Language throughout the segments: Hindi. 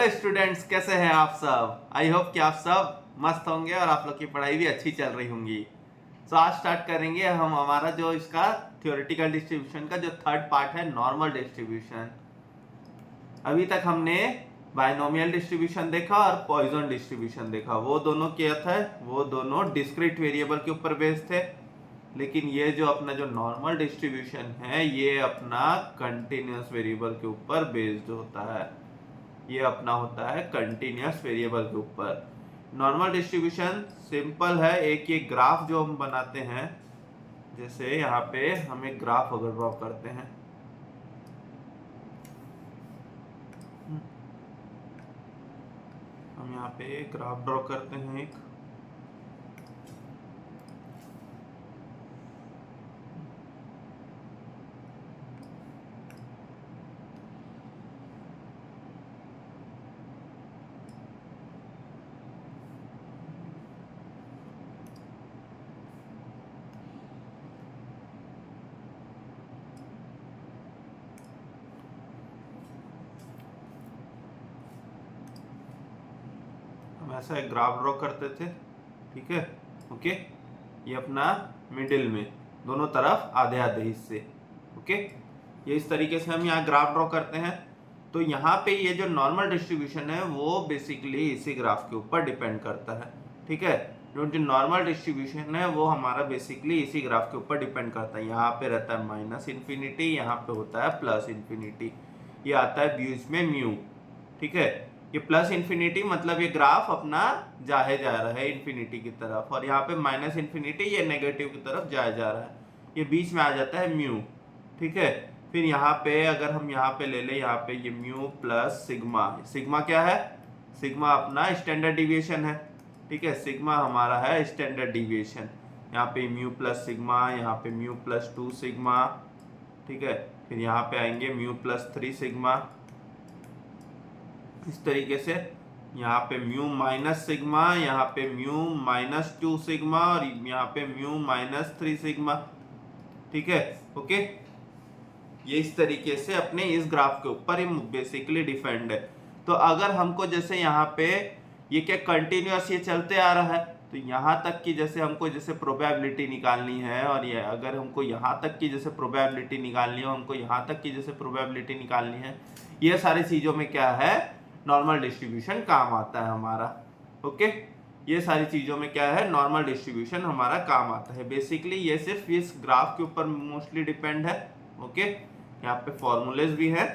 हेलो स्टूडेंट्स, कैसे हैं आप सब। आई होप कि आप सब मस्त होंगे और आप लोग की पढ़ाई भी अच्छी चल रही होंगी। तो आज स्टार्ट करेंगे हम हमारा जो इसका थ्योरेटिकल डिस्ट्रीब्यूशन का जो थर्ड पार्ट है, नॉर्मल डिस्ट्रीब्यूशन। अभी तक हमने बायनोमियल डिस्ट्रीब्यूशन देखा और पॉइजन डिस्ट्रीब्यूशन देखा। वो दोनों क्या था, वो दोनों डिस्क्रीट वेरिएबल के ऊपर बेस्ड थे। लेकिन ये जो अपना जो नॉर्मल डिस्ट्रीब्यूशन है, ये अपना कंटिन्यूअस वेरिएबल के ऊपर बेस्ड होता है। ये अपना होता है कंटिन्यूअस वेरिएबल के ऊपर। नॉर्मल डिस्ट्रीब्यूशन सिंपल है। एक ये ग्राफ जो हम बनाते हैं, जैसे यहाँ पे हम एक ग्राफ अगर ड्रॉ करते हैं, हम यहाँ पे ग्राफ ड्रॉ करते हैं एक, हम ऐसा एक ग्राफ ड्रॉ करते थे। ठीक है, ओके। ये अपना मिडिल में दोनों तरफ आधे आधे हिस्से, ओके। ये इस तरीके से हम यहाँ ग्राफ ड्रॉ करते हैं। तो यहाँ पे ये जो नॉर्मल डिस्ट्रीब्यूशन है वो बेसिकली इसी ग्राफ के ऊपर डिपेंड करता है। ठीक है, जो नॉर्मल डिस्ट्रीब्यूशन है वो हमारा बेसिकली इसी ग्राफ के ऊपर डिपेंड करता है। यहाँ पे रहता है माइनस इन्फिनिटी, यहाँ पे होता है प्लस इन्फिनिटी, ये आता है बीच में म्यू। ठीक है, ये प्लस इन्फिनिटी मतलब ये ग्राफ अपना जाए जा रहा है इन्फिनिटी की तरफ, और यहाँ पे माइनस इन्फिनिटी ये नेगेटिव की तरफ जाए जा रहा है, ये बीच में आ जाता है म्यू। ठीक है, फिर यहाँ पे अगर हम यहाँ पे ले ले, यहाँ पे ये म्यू प्लस सिग्मा। सिग्मा क्या है? सिग्मा अपना स्टैंडर्ड डिविएशन है। ठीक है, सिग्मा हमारा है स्टैंडर्ड डिविएशन। यहाँ पे म्यू प्लस सिग्मा, यहाँ पे म्यू प्लस 2 सिग्मा। ठीक है, फिर यहाँ पे आएंगे म्यू प्लस 3 सिग्मा। इस तरीके से यहाँ पे म्यू माइनस सिग्मा, यहाँ पे म्यू माइनस 2 सिग्मा, और यहाँ पे म्यू माइनस 3 सिग्मा। ठीक है, ओके। ये इस तरीके से अपने इस ग्राफ के ऊपर ये बेसिकली डिफेंड है। तो अगर हमको जैसे यहाँ पे ये क्या कंटिन्यूअस ये चलते आ रहा है, तो यहाँ तक की जैसे हमको जैसे प्रोबेबिलिटी निकालनी है, और ये अगर हमको यहाँ तक की जैसे प्रोबेबिलिटी निकालनी है, हमको यहाँ तक की जैसे प्रोबेबिलिटी निकालनी है, ये सारी चीजों में क्या है, नॉर्मल डिस्ट्रीब्यूशन काम आता है हमारा। ओके, ये सारी चीजों में क्या है, नॉर्मल डिस्ट्रीब्यूशन हमारा काम आता है। बेसिकली ये सिर्फ इस ग्राफ के ऊपर मोस्टली डिपेंड है। ओके, यहाँ पे फॉर्मूलेज भी है,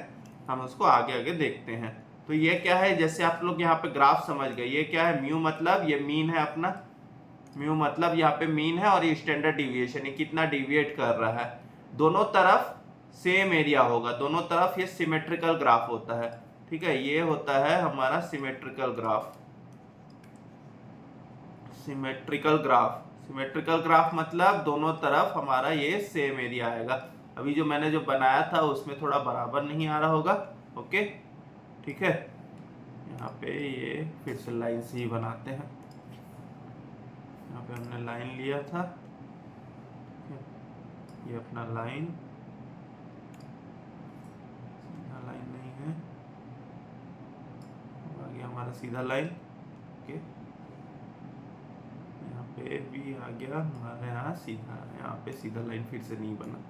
हम उसको आगे आगे देखते हैं। तो ये क्या है, जैसे आप लोग यहाँ पे ग्राफ समझ गए, ये क्या है, म्यू मतलब ये मीन है अपना, म्यू मतलब यहाँ पे मीन है, और ये स्टैंडर्ड डिविएशन, ये कितना डिविएट कर रहा है। दोनों तरफ सेम एरिया होगा, दोनों तरफ ये सिमेट्रिकल ग्राफ होता है। ठीक है, ये होता है हमारा symmetrical graph. Symmetrical graph, symmetrical graph मतलब दोनों तरफ हमारा ये सेम एरिया आएगा। अभी जो मैंने जो बनाया था उसमें थोड़ा बराबर नहीं आ रहा होगा। ओके, ठीक है, यहाँ पे ये फिर से लाइन से ही बनाते हैं। यहाँ पे हमने लाइन लिया था, ये अपना लाइन, सीधा लाइन नहीं है, आ गया हमारा सीधा लाइन। ओके, यहाँ पे भी आ गया हमारे यहाँ सीधा, यहाँ पे सीधा लाइन फिर से नहीं बना।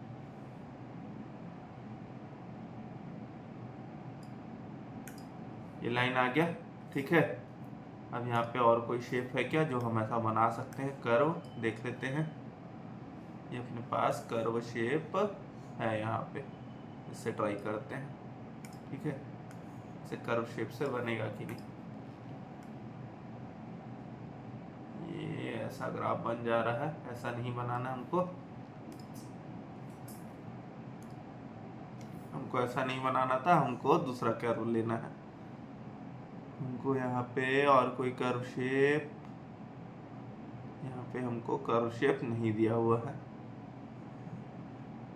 ये लाइन आ गया। ठीक है, अब यहाँ पे और कोई शेप है क्या जो हम ऐसा बना सकते हैं, कर्व देख लेते हैं। ये अपने पास कर्व शेप है यहाँ पे, इससे ट्राई करते हैं। ठीक है, इसे कर्व शेप से बनेगा कि नहीं। ये ऐसा ग्राफ बन जा रहा है, ऐसा नहीं बनाना हमको, हमको ऐसा नहीं बनाना था, हमको दूसरा कर्व लेना है। हमको यहाँ पे और कोई कर्व शेप, यहाँ पे हमको कर्व शेप नहीं दिया हुआ है।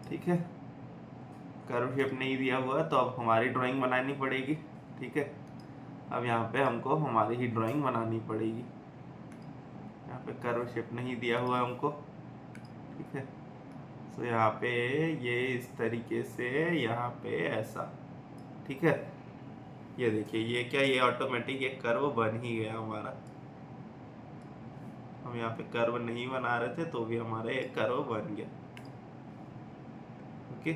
ठीक है, कर्व शेप नहीं दिया हुआ है, तो अब हमारी ड्राइंग बनानी पड़ेगी। ठीक है, अब यहाँ पे हमको हमारी ही ड्राइंग बनानी पड़ेगी। यहाँ पे कर्व शेप नहीं दिया हुआ है हमको। ठीक है, तो यहाँ पे ये इस तरीके से, यहाँ पे ऐसा। ठीक है, ये देखिए ये क्या, ये ऑटोमेटिक एक कर्व बन ही गया हमारा। हम यहाँ पे कर्व नहीं बना रहे थे तो भी हमारा एक कर्व बन गया। ओके,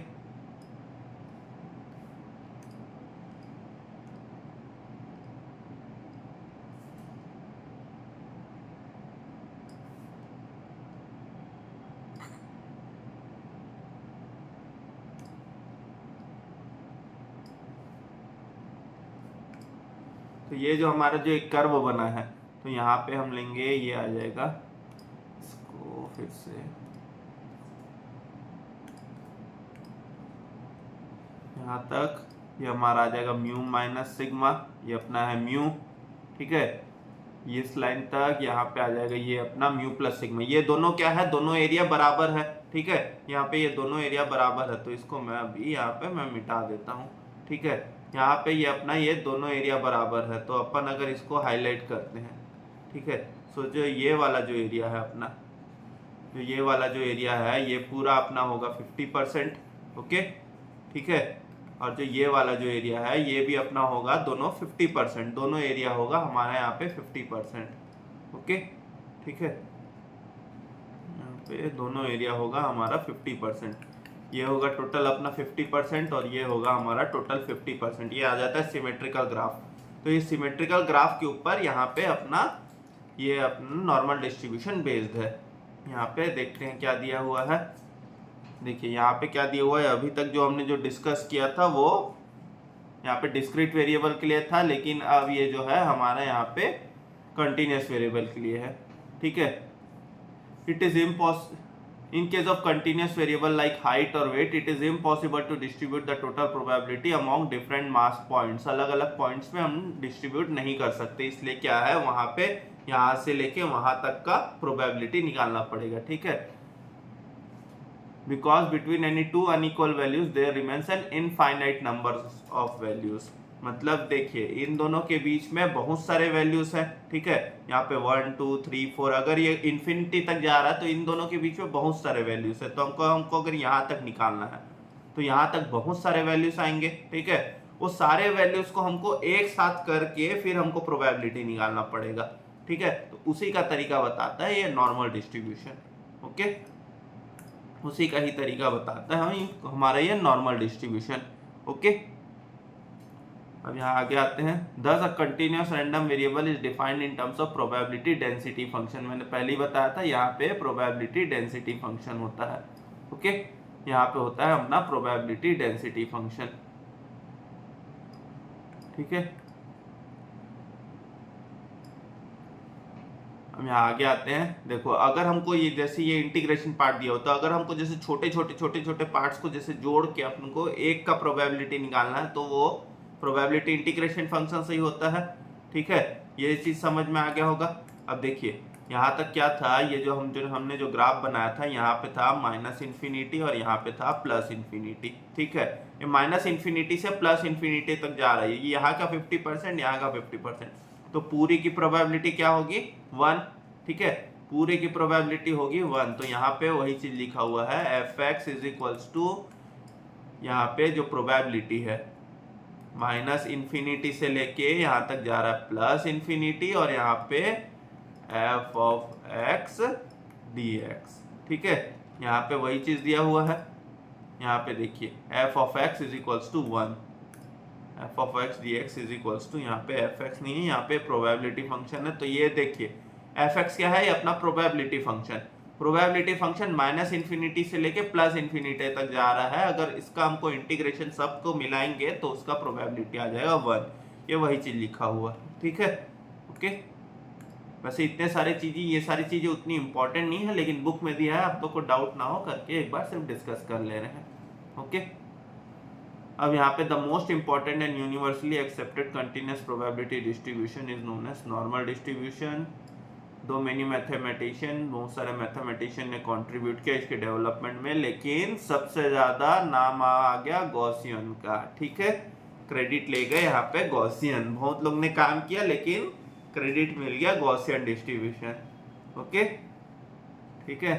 तो ये जो हमारा जो एक कर्व बना है, तो यहाँ पे हम लेंगे, ये आ जाएगा, इसको फिर से यहाँ तक, ये हमारा आ जाएगा म्यू माइनस सिग्मा, ये अपना है म्यू, ठीक है। ये इस लाइन तक यहाँ पे आ जाएगा ये अपना म्यू प्लस सिग्मा। ये दोनों क्या है, दोनों एरिया बराबर है, ठीक है। यहाँ पे ये दोनों एरिया बराबर है, तो इसको मैं अभी यहाँ पे मैं मिटा देता हूँ, ठीक है। यहाँ पे ये अपना ये दोनों एरिया बराबर है, तो अपन अगर इसको हाईलाइट करते हैं, ठीक है। सो जो ये वाला जो एरिया है अपना, जो ये वाला जो एरिया है, ये पूरा अपना होगा 50%, ओके, ठीक है। और जो ये वाला जो एरिया है ये भी अपना होगा दोनों 50%, दोनों एरिया होगा हमारा यहाँ पे 50%, ओके, ठीक है। यहाँ पे दोनों एरिया होगा हमारा 50%, ये होगा टोटल अपना 50% और ये होगा हमारा टोटल 50%। ये आ जाता है सिमेट्रिकल ग्राफ। तो ये सिमेट्रिकल ग्राफ के ऊपर यहाँ पे अपना ये अपना नॉर्मल डिस्ट्रीब्यूशन बेस्ड है। यहाँ पे देखते हैं क्या दिया हुआ है। देखिए यहाँ पे क्या दिया हुआ है, अभी तक जो हमने जो डिस्कस किया था वो यहाँ पे डिस्क्रीट वेरिएबल के लिए था, लेकिन अब ये जो है हमारा यहाँ पे कंटिन्यूस वेरिएबल के लिए है, ठीक है। It is impossible in case of continuous variable like height और weight, it is impossible to distribute the total probability among different mass points. अलग अलग पॉइंट्स में हम डिस्ट्रीब्यूट नहीं कर सकते, इसलिए क्या है वहां पे यहाँ से लेके वहां तक का प्रोबेबिलिटी निकालना पड़ेगा, ठीक है। Because between any two unequal values there remains an infinite number of values। मतलब देखिए इन दोनों के बीच में बहुत सारे वैल्यूज हैं, ठीक है। यहाँ पे 1 2 3 4, अगर ये इन्फिनिटी तक जा रहा है तो इन दोनों के बीच में बहुत सारे वैल्यूज है। तो हमको अगर यहाँ तक निकालना है तो यहाँ तक बहुत सारे वैल्यूज आएंगे, ठीक है। वो सारे वैल्यूज को हमको एक साथ करके फिर हमको प्रोबेबिलिटी निकालना पड़ेगा, ठीक है। तो उसी का तरीका बताता है ये नॉर्मल डिस्ट्रीब्यूशन, ओके। उसी का ही तरीका बताता है हमारा ये नॉर्मल डिस्ट्रीब्यूशन, ओके। अब यहाँ आगे आते हैं। Thus a continuous random variable is defined in terms of probability density function। मैंने पहले ही बताया था यहाँ पे probability density function होता है, ओके। यहाँ पे होता है अपना probability density function, ठीक है। हम यहाँ आगे आते हैं। देखो अगर हमको ये जैसे ये इंटीग्रेशन पार्ट दिया होता है, अगर हमको जैसे छोटे छोटे पार्ट्स को जैसे जोड़ के अपन को एक का प्रोबेबिलिटी निकालना है तो वो प्रोबेबिलिटी इंटीग्रेशन फंक्शन से ही होता है, ठीक है। ये चीज समझ में आ गया होगा। अब देखिए यहाँ तक क्या था, ये जो हमने जो ग्राफ बनाया था, यहाँ पे था माइनस इन्फिनिटी और यहाँ पे था प्लस इन्फिनिटी, ठीक है। ये माइनस इन्फिनिटी से प्लस इन्फिनिटी तक जा रहा है, ये यहाँ का 50%, यहाँ का 50%, तो पूरी की प्रोबेबिलिटी क्या होगी 1, ठीक है। पूरे की प्रोबेबिलिटी होगी 1। तो यहाँ पे वही चीज लिखा हुआ है F X is equals to, यहाँ पे जो प्रोबेबिलिटी है माइनस इन्फिनिटी से लेके यहाँ तक जा रहा है प्लस इन्फिनिटी, और यहाँ पे F of X D x, ठीक है। यहाँ पे वही चीज दिया हुआ है। यहाँ पे देखिए F of X is equals to 1, F of X D X is equals to, यहाँ पे एफ एक्स नहीं है, यहाँ पे प्रोबेबिलिटी फंक्शन है। तो ये देखिए एफ एक्स क्या है, ये अपना probability function, probability function minus infinity से लेके प्लस इन्फिनिटी तक जा रहा है। अगर इसका हमको इंटीग्रेशन सबको मिलाएंगे तो उसका प्रोबेबिलिटी आ जाएगा 1। ये वही चीज लिखा हुआ, ठीक है, ओके। वैसे इतने सारे चीजें, ये सारी चीजें उतनी इंपॉर्टेंट नहीं है, लेकिन बुक में दिया है, आप लोग को डाउट ना हो करके एक बार सिर्फ डिस्कस कर ले रहे हैं, ओके। अब यहाँ पे the most important and universally accepted continuous probability distribution is known as normal distribution. Though many mathematician, बहुत सारे मैथमेटिशियन ने कंट्रीब्यूट किया इसके डेवलपमेंट में, लेकिन सबसे ज्यादा नाम आ गया गॉसियन का, ठीक है। क्रेडिट ले गए यहाँ पे गॉसियन, बहुत लोग ने काम किया लेकिन क्रेडिट मिल गया गॉसियन डिस्ट्रीब्यूशन, ओके, ठीक है।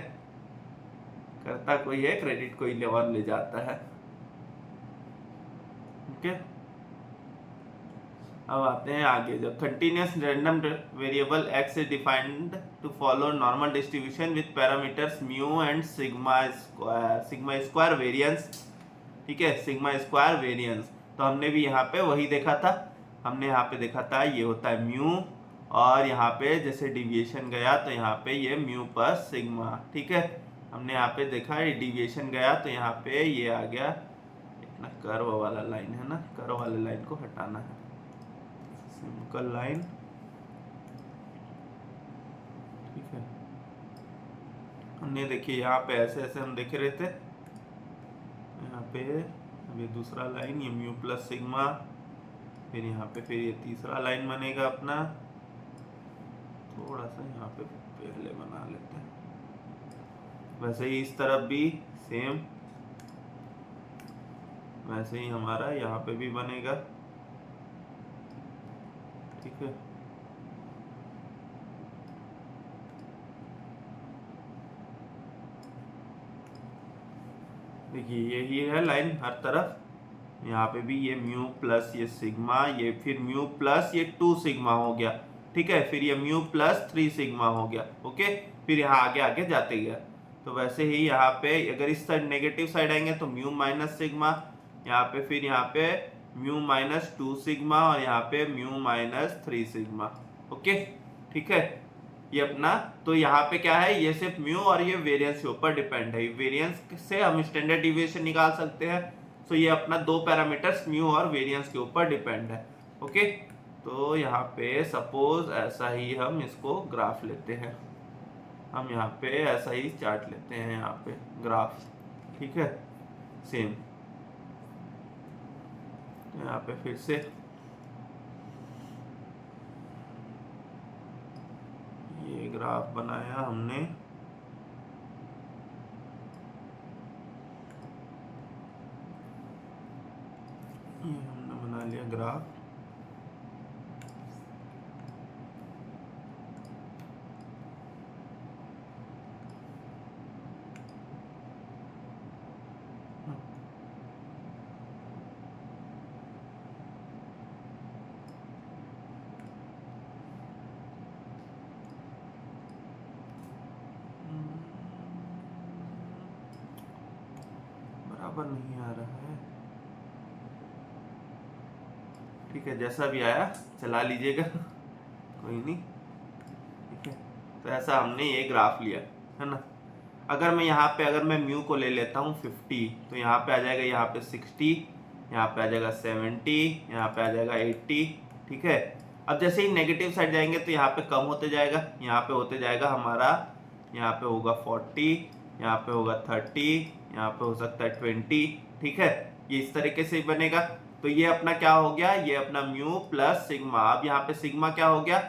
करता कोई है, क्रेडिट कोई और ले जाता है, ओके। अब आते हैं आगे, जो continuous random variable X is defined to follow normal distribution with parameters mu and sigma square variance. ठीक है, सिग्मा स्क्वायर वेरिएंस। तो हमने भी यहाँ पे वही देखा था, हमने यहाँ पे देखा था ये होता है म्यू, और यहाँ पे जैसे डिविएशन गया तो यहाँ पे ये म्यू पर सिग्मा। ठीक है, हमने यहाँ पे देखा ये डिविएशन गया तो यहाँ पे ये आ गया ना, कर्व वाला लाइन है ना, कर्व वाले लाइन को हटाना है, सिंपल लाइन। ठीक है, हमने देखिए यहाँ पे ऐसे ऐसे हम देख रहे थे, यहाँ पे अब ये दूसरा लाइन, ये म्यू प्लस सिग्मा, फिर यहाँ पे फिर ये तीसरा लाइन बनेगा अपना। थोड़ा सा यहाँ पे पहले बना लेते हैं, वैसे ही इस तरफ भी सेम, वैसे ही हमारा यहाँ पे भी बनेगा। ठीक है, देखिए यही है लाइन हर तरफ, यहाँ पे भी ये म्यू प्लस ये सिग्मा, ये फिर म्यू प्लस ये 2 सिग्मा हो गया। ठीक है, फिर ये म्यू प्लस 3 सिग्मा हो गया। ओके, फिर यहाँ आगे आगे जाते गया। तो वैसे ही यहाँ पे अगर इस साइड नेगेटिव साइड आएंगे तो म्यू माइनस सिग्मा, यहाँ पे फिर यहाँ पे म्यू माइनस 2 सिग्मा, और यहाँ पे म्यू माइनस 3 सिग्मा। ओके, ठीक है, ये अपना, तो यहाँ पे क्या है, ये सिर्फ म्यू और ये वेरिएंस के ऊपर डिपेंड है। वेरिएंस से हम स्टैंडर्ड डिविएशन निकाल सकते हैं। तो ये अपना 2 पैरामीटर्स म्यू और वेरिएंस के ऊपर डिपेंड है। ओके, तो यहाँ पे सपोज ऐसा ही हम इसको ग्राफ लेते हैं, हम यहाँ पे ऐसा ही चार्ट लेते हैं, यहाँ पे ग्राफ। ठीक है, सेम यहाँ पे फिर से ये ग्राफ बनाया हमने, ये हमने बना लिया ग्राफ। बराबर नहीं आ रहा है। ठीक है, जैसा भी आया चला लीजिएगा, कोई नहीं। ठीक है, तो ऐसा हमने ये ग्राफ लिया है ना। अगर मैं यहाँ पे अगर मैं म्यू को ले लेता हूँ 50, तो यहाँ पे आ जाएगा, यहाँ पे 60, यहाँ पे आ जाएगा 70, यहाँ पे आ जाएगा 80। ठीक है, अब जैसे ही नेगेटिव साइड जाएंगे तो यहाँ पे कम होते जाएगा, यहाँ पे होते जाएगा हमारा, यहाँ पे होगा 40, यहाँ पे होगा 30, यहाँ पे हो सकता है 20। ठीक है, ये इस तरीके से बनेगा। तो ये अपना क्या हो गया, ये अपना म्यू प्लस सिग्मा। अब यहाँ पे सिग्मा क्या हो गया,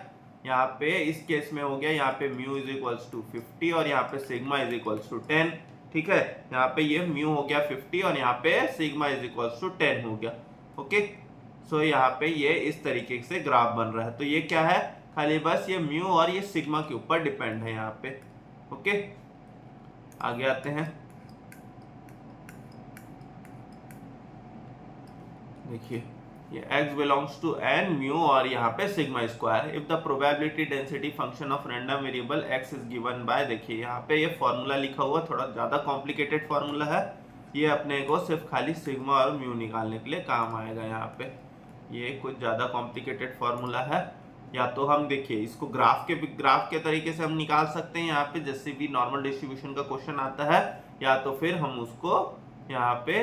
यहाँ पे इस केस में हो गया, यहाँ पे म्यू इज इक्वल्स टू 50 और यहाँ पे सिग्मा इज इक्वल्स टू 10। ठीक है, यहाँ पे ये म्यू हो गया 50 और यहाँ पे सिग्मा इज इक्वल्स टू 10 हो गया। ओके, सो यहाँ पे ये इस तरीके से ग्राफ बन रहा है। तो ये क्या है, खाली बस ये म्यू और ये सिग्मा के ऊपर डिपेंड है यहाँ पे। ओके, आगे आते हैं। देखिए ये x belongs to n mu और यहाँ पे sigma square if the probability density function of random variable x is given bye, देखिए यहाँ पे ये फॉर्मूला लिखा हुआ, थोड़ा ज़्यादा कॉम्प्लिकेटेड फॉर्मूला है। ये अपने को सिर्फ खाली सिग्मा और म्यू निकालने के लिए काम आएगा। यहाँ पे ये कुछ ज़्यादा कॉम्प्लिकेटेड फॉर्मूला है। या तो हम देखिए इसको ग्राफ के तरीके से हम निकाल सकते हैं, यहाँ पे जैसे भी नॉर्मल डिस्ट्रीब्यूशन का क्वेश्चन आता है, या तो फिर हम उसको यहाँ पे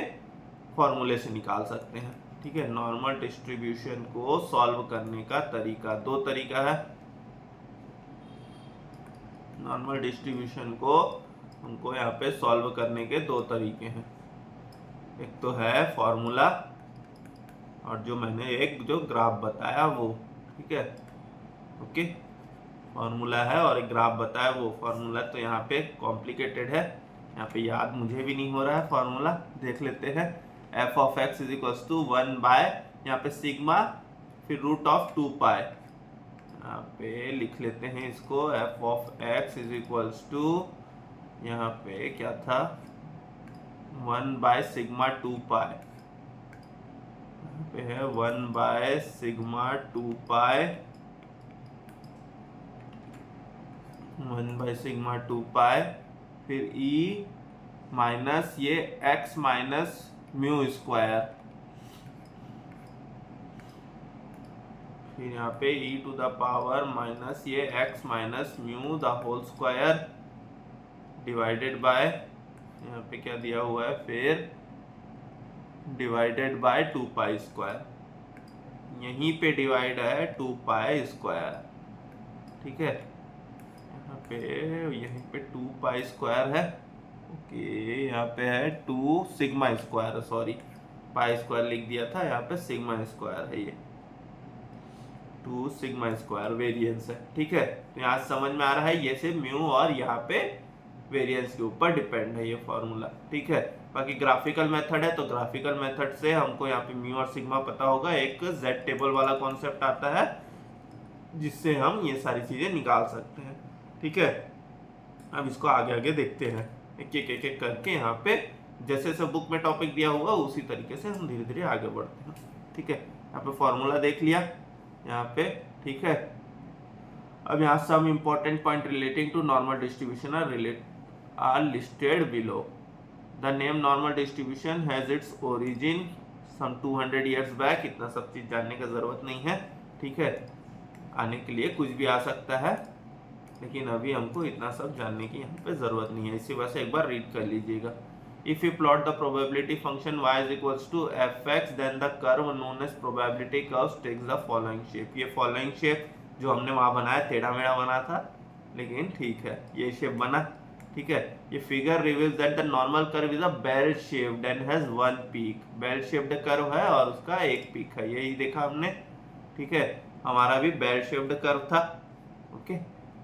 फॉर्मूले से निकाल सकते हैं। ठीक है, नॉर्मल डिस्ट्रीब्यूशन को सॉल्व करने का तरीका, 2 तरीका है। नॉर्मल डिस्ट्रीब्यूशन को हमको यहाँ पे सॉल्व करने के 2 तरीके हैं। एक तो है फॉर्मूला, और जो मैंने एक जो ग्राफ बताया वो। ठीक है, ओके, फॉर्मूला है और एक ग्राफ बताया वो। फॉर्मूला तो यहाँ पे कॉम्प्लिकेटेड है, यहाँ पे याद मुझे भी नहीं हो रहा है। फॉर्मूला देख लेते हैं, F of X is equals to 1 by, यहाँ पे सिग्मा, फिर रूट ऑफ 2 पाई। यहाँ पे लिख लेते हैं इसको, F of X is equals to, यहाँ पे क्या था, 1 बाय सिग्मा 2 पाई, पे है 1/σ 2 पाई, 1/σ 2 पाई, फिर ई माइनस ये x माइनस म्यू स्क्वायर, फिर यहाँ पे e to the power minus ये x minus mu the whole square divided by, यहाँ पे क्या दिया हुआ है, फिर डिवाइडेड बाय 2 पाई स्क्वायर, यहीं पे डिवाइड है 2 पाई स्क्वायर, ठीक है, यहाँ पे यहीं पे 2 पाई स्क्वायर है, ओके, यहाँ पे है 2 sigma square, sorry pi square लिख दिया था, यहाँ पे सिग्मा स्क्वायर है, ये 2 सिग्मा स्क्वायर वेरिएंस है, ठीक है। तो यहाँ समझ में आ रहा है, ये से म्यू और यहाँ पे वेरिएंस के ऊपर डिपेंड है ये फॉर्मूला, ठीक है। बाकी ग्राफिकल मेथड है, तो ग्राफिकल मेथड से हमको यहाँ पे म्यू और सिग्मा पता होगा, एक जेड टेबल वाला कॉन्सेप्ट आता है जिससे हम ये सारी चीजें निकाल सकते हैं, ठीक है। अब इसको आगे आगे देखते हैं, एक एक करके, यहाँ पे जैसे जैसे बुक में टॉपिक दिया हुआ उसी तरीके से हम धीरे धीरे आगे बढ़ते हैं, ठीक है। यहाँ पे फॉर्मूला देख लिया यहाँ पे, ठीक है। अब यहाँ some important point relating to normal distribution are listed below. The name normal distribution has its origin some 200 years back. इतना सब चीज जानने का जरूरत नहीं है, ठीक है। आने के लिए कुछ भी आ सकता है, लेकिन अभी हमको इतना सब जानने की यहाँ पे जरूरत नहीं है, इसी वजह से एक बार रीड कर लीजिएगा। If you plot the probability function y is equals to fx, then the curve known as probability curve takes the following shape। ये following shape जो हमने वहाँ बनाया, टेढ़ा मेढ़ा बना था, लेकिन ठीक है ये शेप बना, ठीक है। ये figure reveals that the normal curve is a bell shaped and has one peak. Bell shaped curve है और उसका एक पीक है, यही देखा हमने, ठीक है। हमारा भी बेल शेप्ड कर्व था, okay,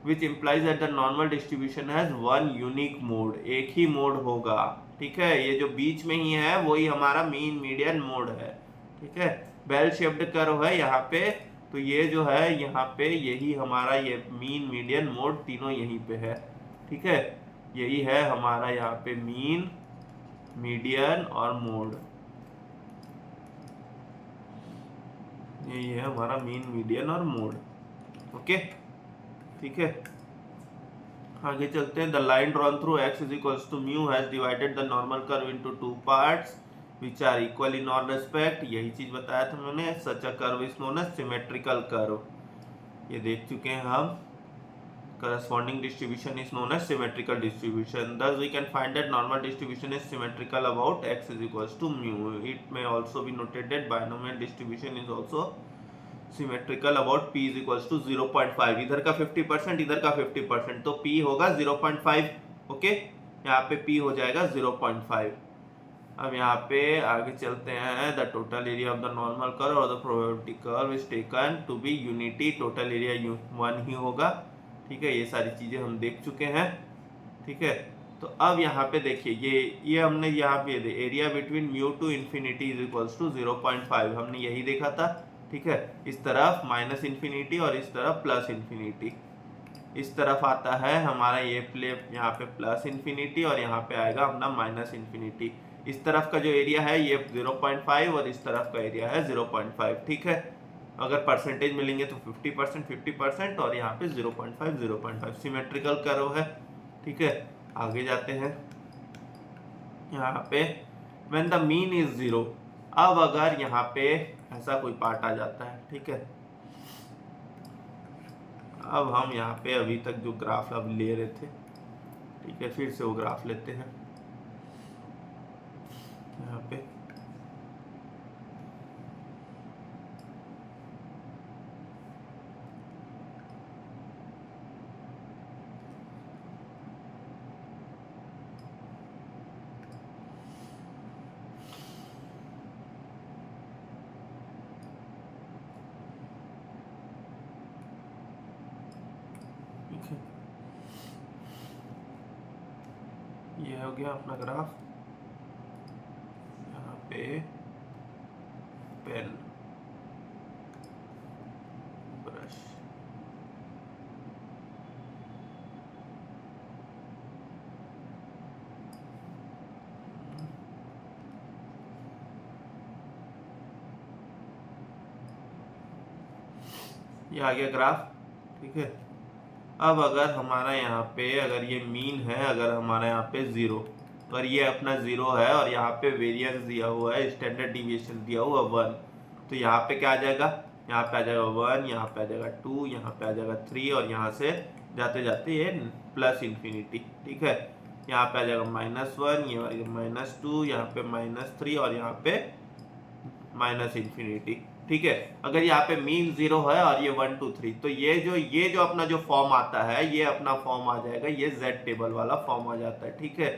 which implies that the normal distribution has one unique mode. एक ही मोड होगा, ठीक है। ये जो बीच में ही है वही हमारा मीन मीडियन मोड है, ठीक है। बेल शेप्ड कर्व है यहाँ पे, तो ये जो है यहाँ पे यही हमारा ये मीन मीडियन मोड तीनों यहीं पे है, ठीक है। यही है हमारा यहाँ पे मीन मीडियन और मोड, यही है हमारा मीन मीडियन और मोड, ओके, ठीक है। आगे चलते हैं। The line drawn through x is equals to mu has divided the normal curve into 2 parts which are equal in all respect. यही चीज बताया था मैंने, such a curve is known as symmetrical curve, ये देख चुके हैं हम। corresponding distribution is known as symmetrical distribution. Thus we can find that normal distribution is symmetrical about x is equals to mu. It may also be noted that binomial distribution is also symmetrical about p is equals to 0.5। इधर का 50%, इधर का 50%, तो p होगा 0.5, ओके। यहाँ पे p हो जाएगा 0.5। अब यहाँ पे आगे चलते हैं। The total area of the normal curve और the probability curve is taken to be unity. Total area 1 ही होगा, ठीक है। ये सारी चीजें हम देख चुके हैं, ठीक है। तो अब यहाँ पे देखिए, ये हमने यहाँ पे area between mu to infinity is equals to 0.5, हमने यही देखा था, ठीक है। इस तरफ माइनस इन्फिनिटी और इस तरफ प्लस इन्फिनिटी। इस तरफ आता है हमारा ये यहाँ पे प्लस इन्फिनिटी और यहाँ पे आएगा अपना माइनस इन्फिनिटी। इस तरफ का जो एरिया है ये 0.5 और इस तरफ का एरिया है 0.5, ठीक है। अगर परसेंटेज मिलेंगे तो 50%, 50% और यहाँ पे 0.5, 0.5 सिमेट्रिकल कर्व है, ठीक है। आगे जाते हैं। यहाँ पे व्हेन द मीन इज 0, अब अगर यहाँ पे ऐसा कोई पार्ट आ जाता है, ठीक है। अब हम यहाँ पे अभी तक जो ग्राफ अब ले रहे थे, ठीक है, फिर से वो ग्राफ लेते हैं। यहाँ पे ये हो गया अपना ग्राफ। यहाँ पे पेन ब्रश, ये आ गया ग्राफ, ठीक है। अब अगर हमारा यहाँ पे अगर ये मीन है, अगर हमारा यहाँ पे 0, अगर ये अपना 0 है और यहाँ पे वेरिएंस दिया हुआ है, स्टैंडर्ड डिविएशन दिया हुआ 1, तो यहाँ पे क्या आ जाएगा, यहाँ पे आ जाएगा 1, यहाँ पे आ जाएगा 2, यहाँ पे आ जाएगा 3 और यहाँ से जाते जाते ये प्लस इन्फिनिटी, ठीक है। यहाँ पे आ जाएगा -1, ये -2, यहाँ पे -3 और यहाँ पे माइनस इन्फिनिटी, ठीक है। अगर यहाँ पे मीन 0 है और ये 1 2 3, तो ये जो अपना जो फॉर्म आता है, ये अपना फॉर्म आ जाएगा, ये जेड टेबल वाला फॉर्म आ जाता है, ठीक है।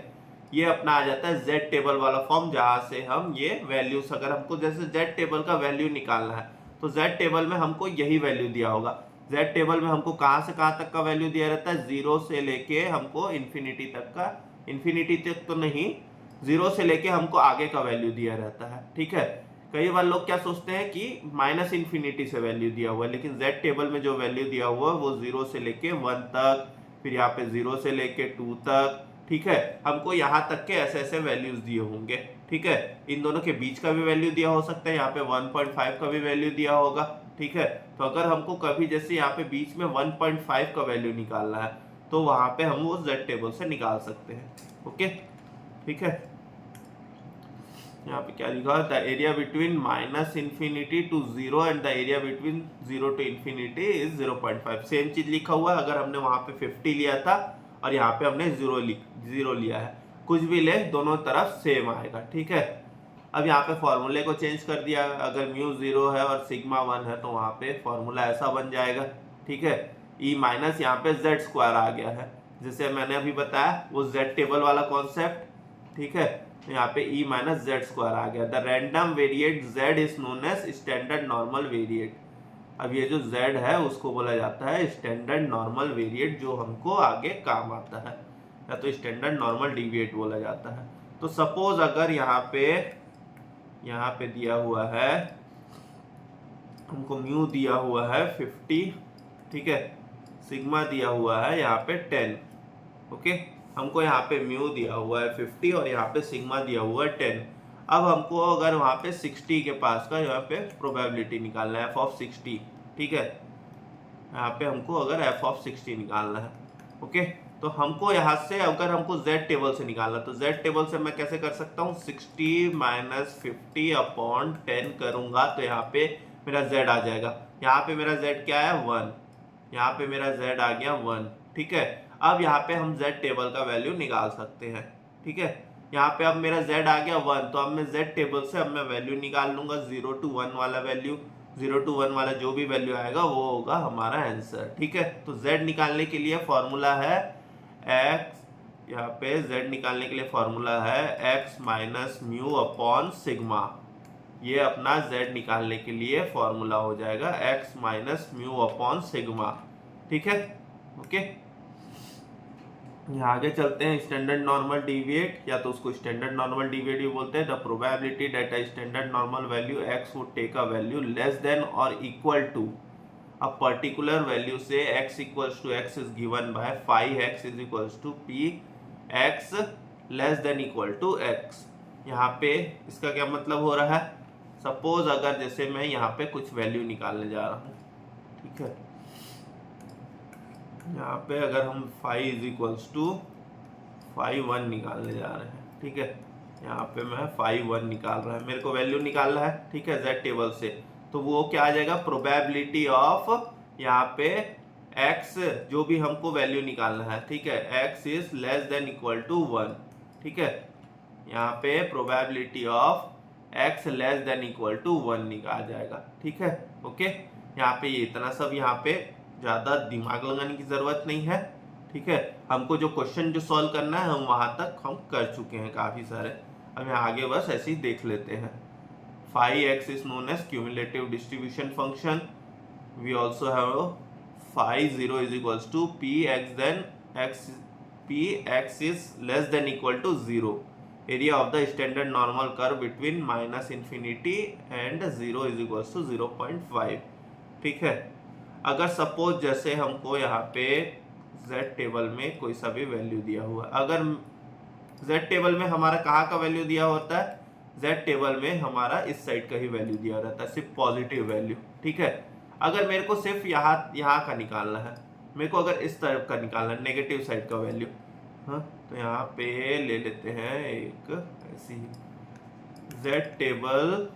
ये अपना आ जाता है जेड टेबल वाला फॉर्म, जहां से हम ये वैल्यूज, अगर हमको जैसे जेड टेबल का वैल्यू निकालना है तो जेड टेबल में हमको यही वैल्यू दिया होगा। जेड टेबल में हमको कहां से कहां तक का वैल्यू दिया रहता है, 0 से लेके हमको इन्फिनिटी तक का, इन्फिनिटी तक तो नहीं, 0 से लेके हमको आगे का वैल्यू दिया रहता है, ठीक है। कई बार लोग क्या सोचते हैं कि माइनस इन्फिनिटी से वैल्यू दिया हुआ है, लेकिन जेड टेबल में जो वैल्यू दिया हुआ है वो 0 से लेके 1 तक, फिर यहाँ पे 0 से लेके 2 तक, ठीक है। हमको यहाँ तक के ऐसे ऐसे वैल्यूज दिए होंगे, ठीक है। इन दोनों के बीच का भी वैल्यू दिया हो सकता है, यहाँ पे 1.5 का भी वैल्यू दिया होगा, ठीक है। तो अगर हमको कभी जैसे यहाँ पे बीच में 1.5 का वैल्यू निकालना है तो वहां पे हम वो जेड टेबल से निकाल सकते हैं, ओके, ठीक है। यहाँ पे क्या लिखा है, the area between -infinity to 0 and the area between 0 to infinity is 0.5। Same चीज लिखा हुआ है, अगर हमने वहां पे 50 लिया था और यहाँ पे हमने 0 लिया है, कुछ भी ले दोनों तरफ सेम आएगा, ठीक है। अब यहाँ पे फॉर्मूले को चेंज कर दिया, अगर म्यू 0 है और सिग्मा 1 है तो वहाँ पे फॉर्मूला ऐसा बन जाएगा, ठीक है। ई माइनस यहाँ पे जेड स्क्वायर आ गया है, जैसे मैंने अभी बताया वो जेड टेबल वाला कॉन्सेप्ट, ठीक है। यहाँ पे ई माइनस जेड स्क्वायर आ गया। The random variate Z is known as standard normal variate. अब ये जो जेड है उसको बोला जाता है स्टैंडर्ड नॉर्मल वेरिएट, जो हमको आगे काम आता है, या तो स्टैंडर्ड नॉर्मल डिविएट बोला जाता है। तो सपोज अगर यहाँ पे दिया हुआ है, हमको म्यू दिया हुआ है 50, ठीक है, सिग्मा दिया हुआ है यहाँ पे 10, ओके। हमको यहाँ पे म्यू दिया हुआ है 50 और यहाँ पे सिग्मा दिया हुआ है 10। अब हमको अगर वहाँ पे 60 के पास का यहाँ पे प्रोबेबिलिटी निकालना है, f(60), ठीक है। यहाँ पे हमको अगर f(60) निकालना है, ओके। तो हमको यहाँ से अगर हमको z टेबल से निकालना, तो z टेबल से मैं कैसे कर सकता हूँ, 60 - 50/10 करूंगा तो यहाँ पे मेरा z आ जाएगा। यहाँ पे मेरा z क्या है, 1, यहाँ पे मेरा z आ गया 1, ठीक है। अब यहाँ पे हम z टेबल का वैल्यू निकाल सकते हैं, ठीक है। यहाँ पे अब मेरा z आ गया 1, तो अब मैं z टेबल से अब मैं वैल्यू निकाल लूंगा 0 to 1 वाला वैल्यू। 0 to 1 वाला जो भी वैल्यू आएगा वो होगा हमारा आंसर, ठीक है। तो z निकालने के लिए फॉर्मूला है x, यहाँ पे z निकालने के लिए फॉर्मूला है x minus mu upon sigma. ये अपना z निकालने के लिए फॉर्मूला हो जाएगा x minus mu upon sigma, ठीक है, ओके। यहाँ आगे चलते हैं, स्टैंडर्ड नॉर्मल डिविएट, या तो उसको स्टैंडर्ड नॉर्मल डिविएट भी बोलते हैं। The probability that a standard normal value x would take a value less than और equal to a particular value से x equals to x is given by 5x is equals to px less than equal to x। यहाँ पे इसका क्या मतलब हो रहा है, सपोज अगर जैसे मैं यहाँ पे कुछ वैल्यू निकालने जा रहा हूँ, ठीक है। यहाँ पे अगर हम 5 इज इक्वल्स टू 5 1 निकालने जा रहे हैं, ठीक है। यहाँ पे मैं 5 1 निकाल रहा है, मेरे को वैल्यू निकालना है, ठीक है, z टेबल से। तो वो क्या आ जाएगा, प्रोबेबिलिटी ऑफ यहाँ पे x, जो भी हमको वैल्यू निकालना है, ठीक है, x is less than equal to 1, ठीक है। यहाँ पे probability of x less than equal to 1 निकाल जाएगा, ठीक है, ओके। यहाँ पे ये इतना सब, यहाँ पे ज़्यादा दिमाग लगाने की ज़रूरत नहीं है, ठीक है। हमको जो क्वेश्चन जो सॉल्व करना है हम वहाँ तक हम कर चुके हैं काफ़ी सारे। अब यहाँ आगे बस ऐसे ही देख लेते हैं। 5x is known as cumulative distribution function. We also have 5 0 is equals to px, then px is less than equal to 0. Area of the standard normal curve between -infinity and 0 is equals to 0.5, ठीक है। अगर सपोज जैसे हमको यहाँ पे z टेबल में कोई सा भी वैल्यू दिया हुआ, अगर z टेबल में हमारा कहाँ का वैल्यू दिया होता है, z टेबल में हमारा इस साइड का ही वैल्यू दिया रहता है, सिर्फ पॉजिटिव वैल्यू, ठीक है। अगर मेरे को सिर्फ यहाँ का निकालना है, मेरे को अगर इस तरफ का निकालना है नेगेटिव साइड का वैल्यू, हाँ, तो यहाँ पे ले लेते हैं एक ऐसी z table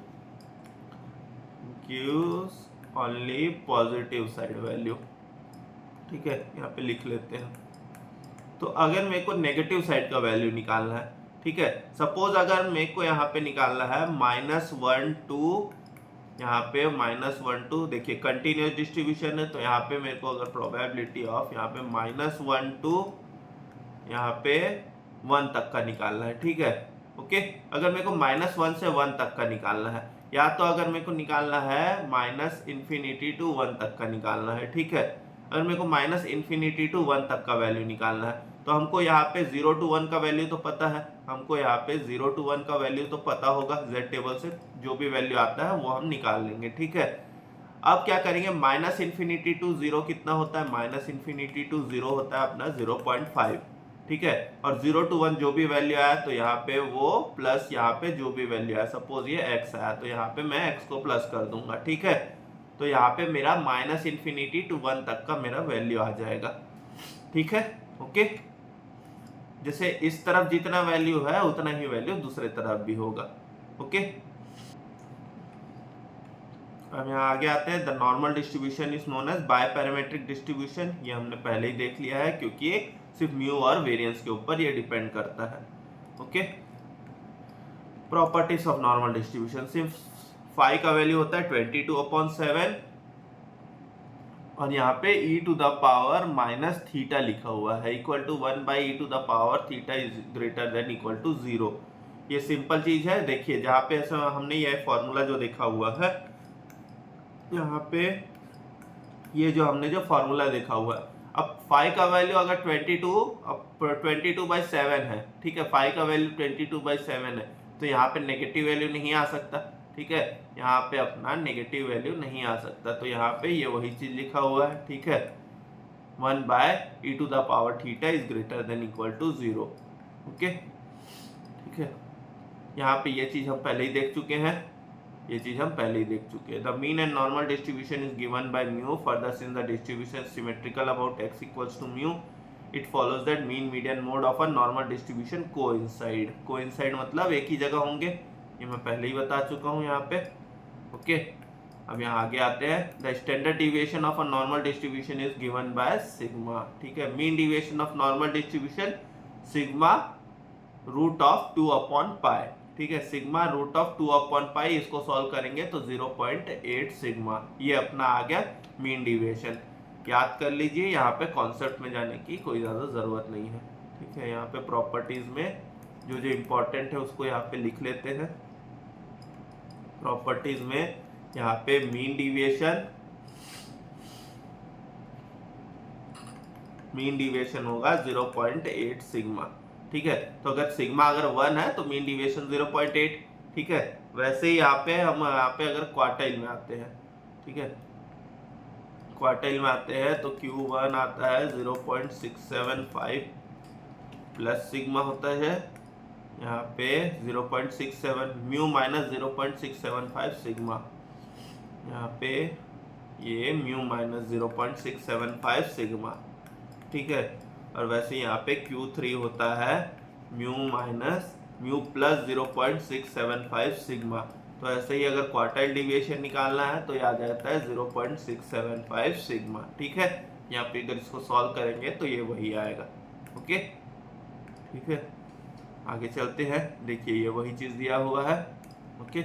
gives only positive side value, ठीक है, यहाँ पे लिख लेते हैं। तो अगर मेरे को नेगेटिव साइड का वैल्यू निकालना है, ठीक है, सपोज अगर मेरे को यहाँ पे निकालना है -1 2, यहाँ पे -1 2, देखिए कंटिन्यूस डिस्ट्रीब्यूशन है, तो यहाँ पे मेरे को अगर प्रोबेबिलिटी ऑफ यहाँ पे -1 2 यहाँ पे 1 तक का निकालना है, ठीक है, ओके। अगर मेरे को -1 से 1 तक का निकालना है, या तो अगर मेरे को निकालना है -∞ to 1 तक का निकालना है, ठीक है, अगर मेरे को -∞ to 1 तक का वैल्यू निकालना है, तो हमको यहाँ पे 0 to 1 का वैल्यू तो पता है, हमको यहाँ पे 0 to 1 का वैल्यू तो पता होगा, z टेबल से जो भी वैल्यू आता है वो हम निकाल लेंगे, ठीक है। अब क्या करेंगे, -∞ to 0 कितना होता है, -∞ to 0 होता है अपना 0.5, ठीक है, और 0 to 1 जो भी वैल्यू आया तो यहाँ पे वो प्लस यहाँ पे जो भी वैल्यू आया, सपोज ये x आया तो यहाँ पे मैं x को प्लस कर दूंगा, ठीक है, तो यहाँ पे मेरा -∞ to 1 तक का मेरा वैल्यू आ जाएगा, ठीक है, ओके। जैसे इस तरफ जितना वैल्यू है उतना ही वैल्यू दूसरे तरफ भी होगा, ओके। अब यहाँ आगे आते हैं, the normal distribution is known as by parametric distribution, ये हमने पहले ही देख लिया है क्योंकि ये सिर्फ म्यू और वेरिएंस के ऊपर ये डिपेंड करता है, okay. Properties of normal distribution, सिर्फ फाई का वैल्यू होता है 22/7 और यहाँ पे e⁻⁻θ लिखा हुआ है, equal to 1/e⁻θ is greater than equal to 0। ये सिंपल चीज है, देखिए जहाँ पे ऐसा हमने ये फॉर्मूला जो देखा हुआ है, यहाँ पे ये जो हमने जो फॉर्मूला देखा हुआ है, अब फाई का वैल्यू अगर 22/7 है, ठीक है, फाई का वैल्यू 22/7 है, तो यहाँ पे नेगेटिव वैल्यू नहीं आ सकता, ठीक है, यहाँ पे अपना नेगेटिव वैल्यू नहीं आ सकता, तो यहाँ पे ये वही चीज लिखा हुआ है, ठीक है, 1/e⁻θ is greater than equal to 0, okay, ठीक है। यहाँ पे ये चीज हम पहले ही देख चुके हैं, ये चीज हम पहले ही देख चुके हैं। The mean and normal distribution is given by mu, further since the distribution symmetrical about x equals to mu, it follows that mean median mode of a normal distribution coincide. Coincide मतलब एक ही जगह होंगे, ये मैं पहले ही बता चुका हूँ यहाँ पे, ओके। अब यहाँ आगे आते हैं, the standard deviation of a normal distribution is given by sigma, ठीक है, mean deviation of normal distribution sigma √2/π, ठीक है, सिग्मा √2/π, इसको सॉल्व करेंगे तो 0.8 सिग्मा, ये अपना आ गया मीन डिविएशन। याद कर लीजिए, यहाँ पे कॉन्सेप्ट में जाने की कोई ज़्यादा ज़रूरत नहीं है, ठीक है। यहाँ पे प्रॉपर्टीज में जो जो इम्पोर्टेंट है उसको यहाँ पे लिख लेते हैं। प्रॉपर्टीज में यहाँ पे मीन डिविएशन होगा 0.8 सिग्मा, ठीक है, तो अगर सिग्मा अगर 1 है तो मीन डिविएशन 0.8, ठीक है। वैसे ही यहाँ पे हम यहाँ पे अगर क्वार्टाइल में आते हैं, ठीक है, क्वार्टाइल में आते हैं तो Q1 आता है 0.675 प्लस सिग्मा होता है यहाँ पे 0.67 म्यू माइनस 0.675 सिग्मा, यहाँ पे ये म्यू माइनस 0.675 सिग्मा, ठीक है। और वैसे यहाँ पे Q3 होता है म्यू प्लस 0.675 सिग्मा। तो ऐसे ही अगर क्वार्टाइल डिविएशन निकालना है तो याद आता है 0.675 सिग्मा, ठीक है। यहाँ पे अगर इसको सॉल्व करेंगे तो ये वही आएगा, ओके, ठीक है। आगे चलते हैं, देखिए ये वही चीज दिया हुआ है, okay.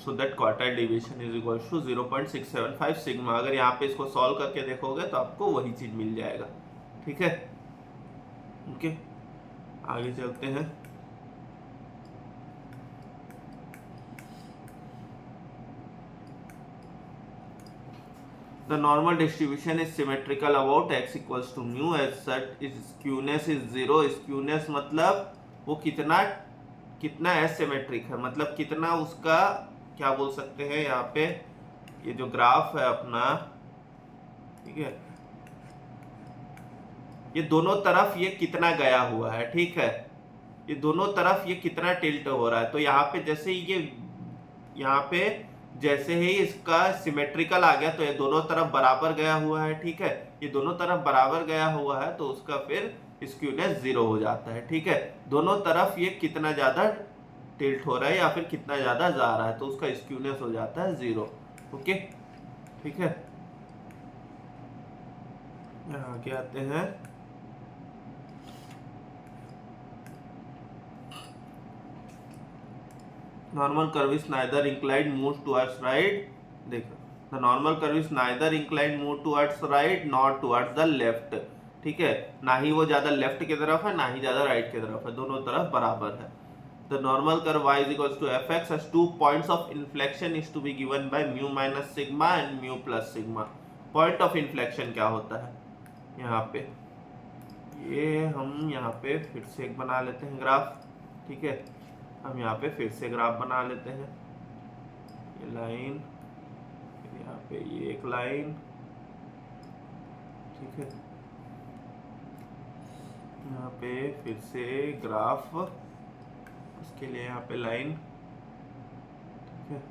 So that quartile deviation is equal to 0.675 sigma. अगर यहाँ पे इसको सॉल्व करके देखोगे तो आपको वही चीज मिल जाएगा, ठीक है, ओके। आगे चलते हैं, the normal distribution is symmetrical about x equals to mu, as such its skewness is 0। skewness मतलब वो कितना एसिमेट्रिक है, मतलब कितना उसका क्या बोल सकते हैं, यहाँ पे ये जो ग्राफ है अपना, ठीक है, ये दोनों तरफ ये कितना गया हुआ है, ठीक है, ये दोनों तरफ ये कितना टिल्ट हो रहा है। तो यहाँ पे जैसे ये यहाँ पे जैसे ही इसका सिमेट्रिकल आ गया तो ये दोनों तरफ बराबर गया हुआ है, ठीक है, ये दोनों तरफ बराबर गया हुआ है तो उसका फिर स्क्यूनेस 0 हो जाता है, ठीक है। दोनों तरफ ये कितना ज्यादा टिल्ट हो रहा है या फिर कितना ज्यादा जा रहा है तो उसका स्क्यूनेस हो जाता है 0। ओके, ठीक है। यहाँ आगे आते हैं। Normal curve is neither inclined moves towards right. देखो, the normal curve is neither inclined move towards right nor towards the left. ठीक है, ना ही वो ज्यादा लेफ्ट की तरफ है ना ही ज्यादा राइट की तरफ है, दोनों तरफ बराबर है। The normal curve y is equals to fx has 2 points of inflection is to be given by mu minus sigma and mu plus sigma. Point of inflection क्या होता है यहाँ पे, ये हम यहाँ पे फिर से एक बना लेते हैं ग्राफ, ठीक है। हम यहाँ पे फिर से ग्राफ बना लेते हैं, ये लाइन, फिर यहाँ पे ये एक लाइन, ठीक है। यहाँ पे फिर से ग्राफ, उसके लिए यहाँ पे लाइन, ठीक है।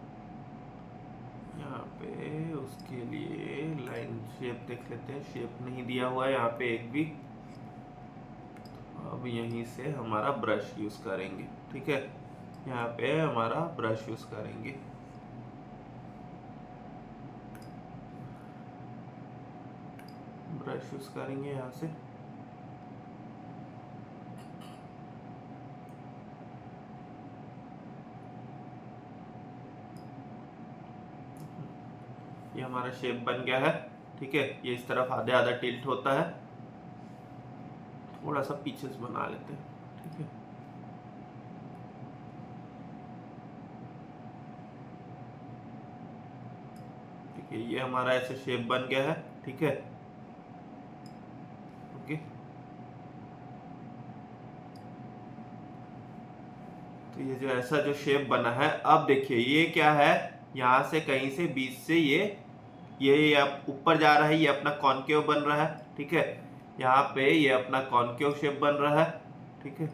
यहाँ पे उसके लिए लाइन, शेप देख लेते हैं, शेप नहीं दिया हुआ है यहाँ पे एक भी। अब यहीं से हमारा ब्रश यूज करेंगे, ठीक है। यहाँ पे हमारा ब्रश यूज करेंगे, ब्रश यूज करेंगे यहाँ से। ये हमारा शेप बन गया है, ठीक है। ये इस तरफ आधे आधा टिल्ट होता है, थोड़ा सा पीछे से बना लेते हैं, ठीक है। ठीक है, ये हमारा ऐसे शेप बन गया है, ठीक है। ओके, तो ये जो ऐसा जो शेप बना है, अब देखिए ये क्या है, यहाँ से कहीं से बीच से ये ऊपर जा रहा है, ये अपना कॉनकेव बन रहा है, ठीक है। यहाँ पे ये अपना कॉनकेव शेप बन रहा है, ठीक है।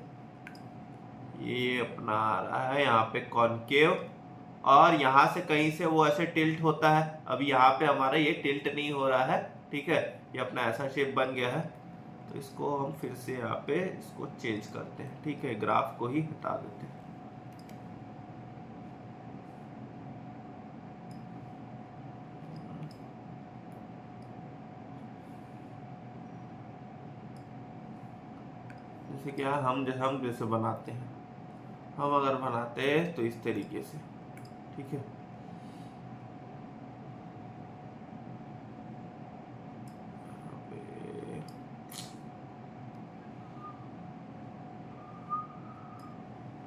ये अपना आ रहा है यहाँ पे कॉनकेव, और यहाँ से कहीं से वो ऐसे टिल्ट होता है। अब यहाँ पे हमारा ये टिल्ट नहीं हो रहा है, ठीक है, ये अपना ऐसा शेप बन गया है। तो इसको हम फिर से यहाँ पे इसको चेंज करते हैं, ठीक है, ग्राफ को ही हटा देते हैं। जैसे क्या हम जैसे बनाते हैं, हम अगर बनाते हैं तो इस तरीके से, ठीक है।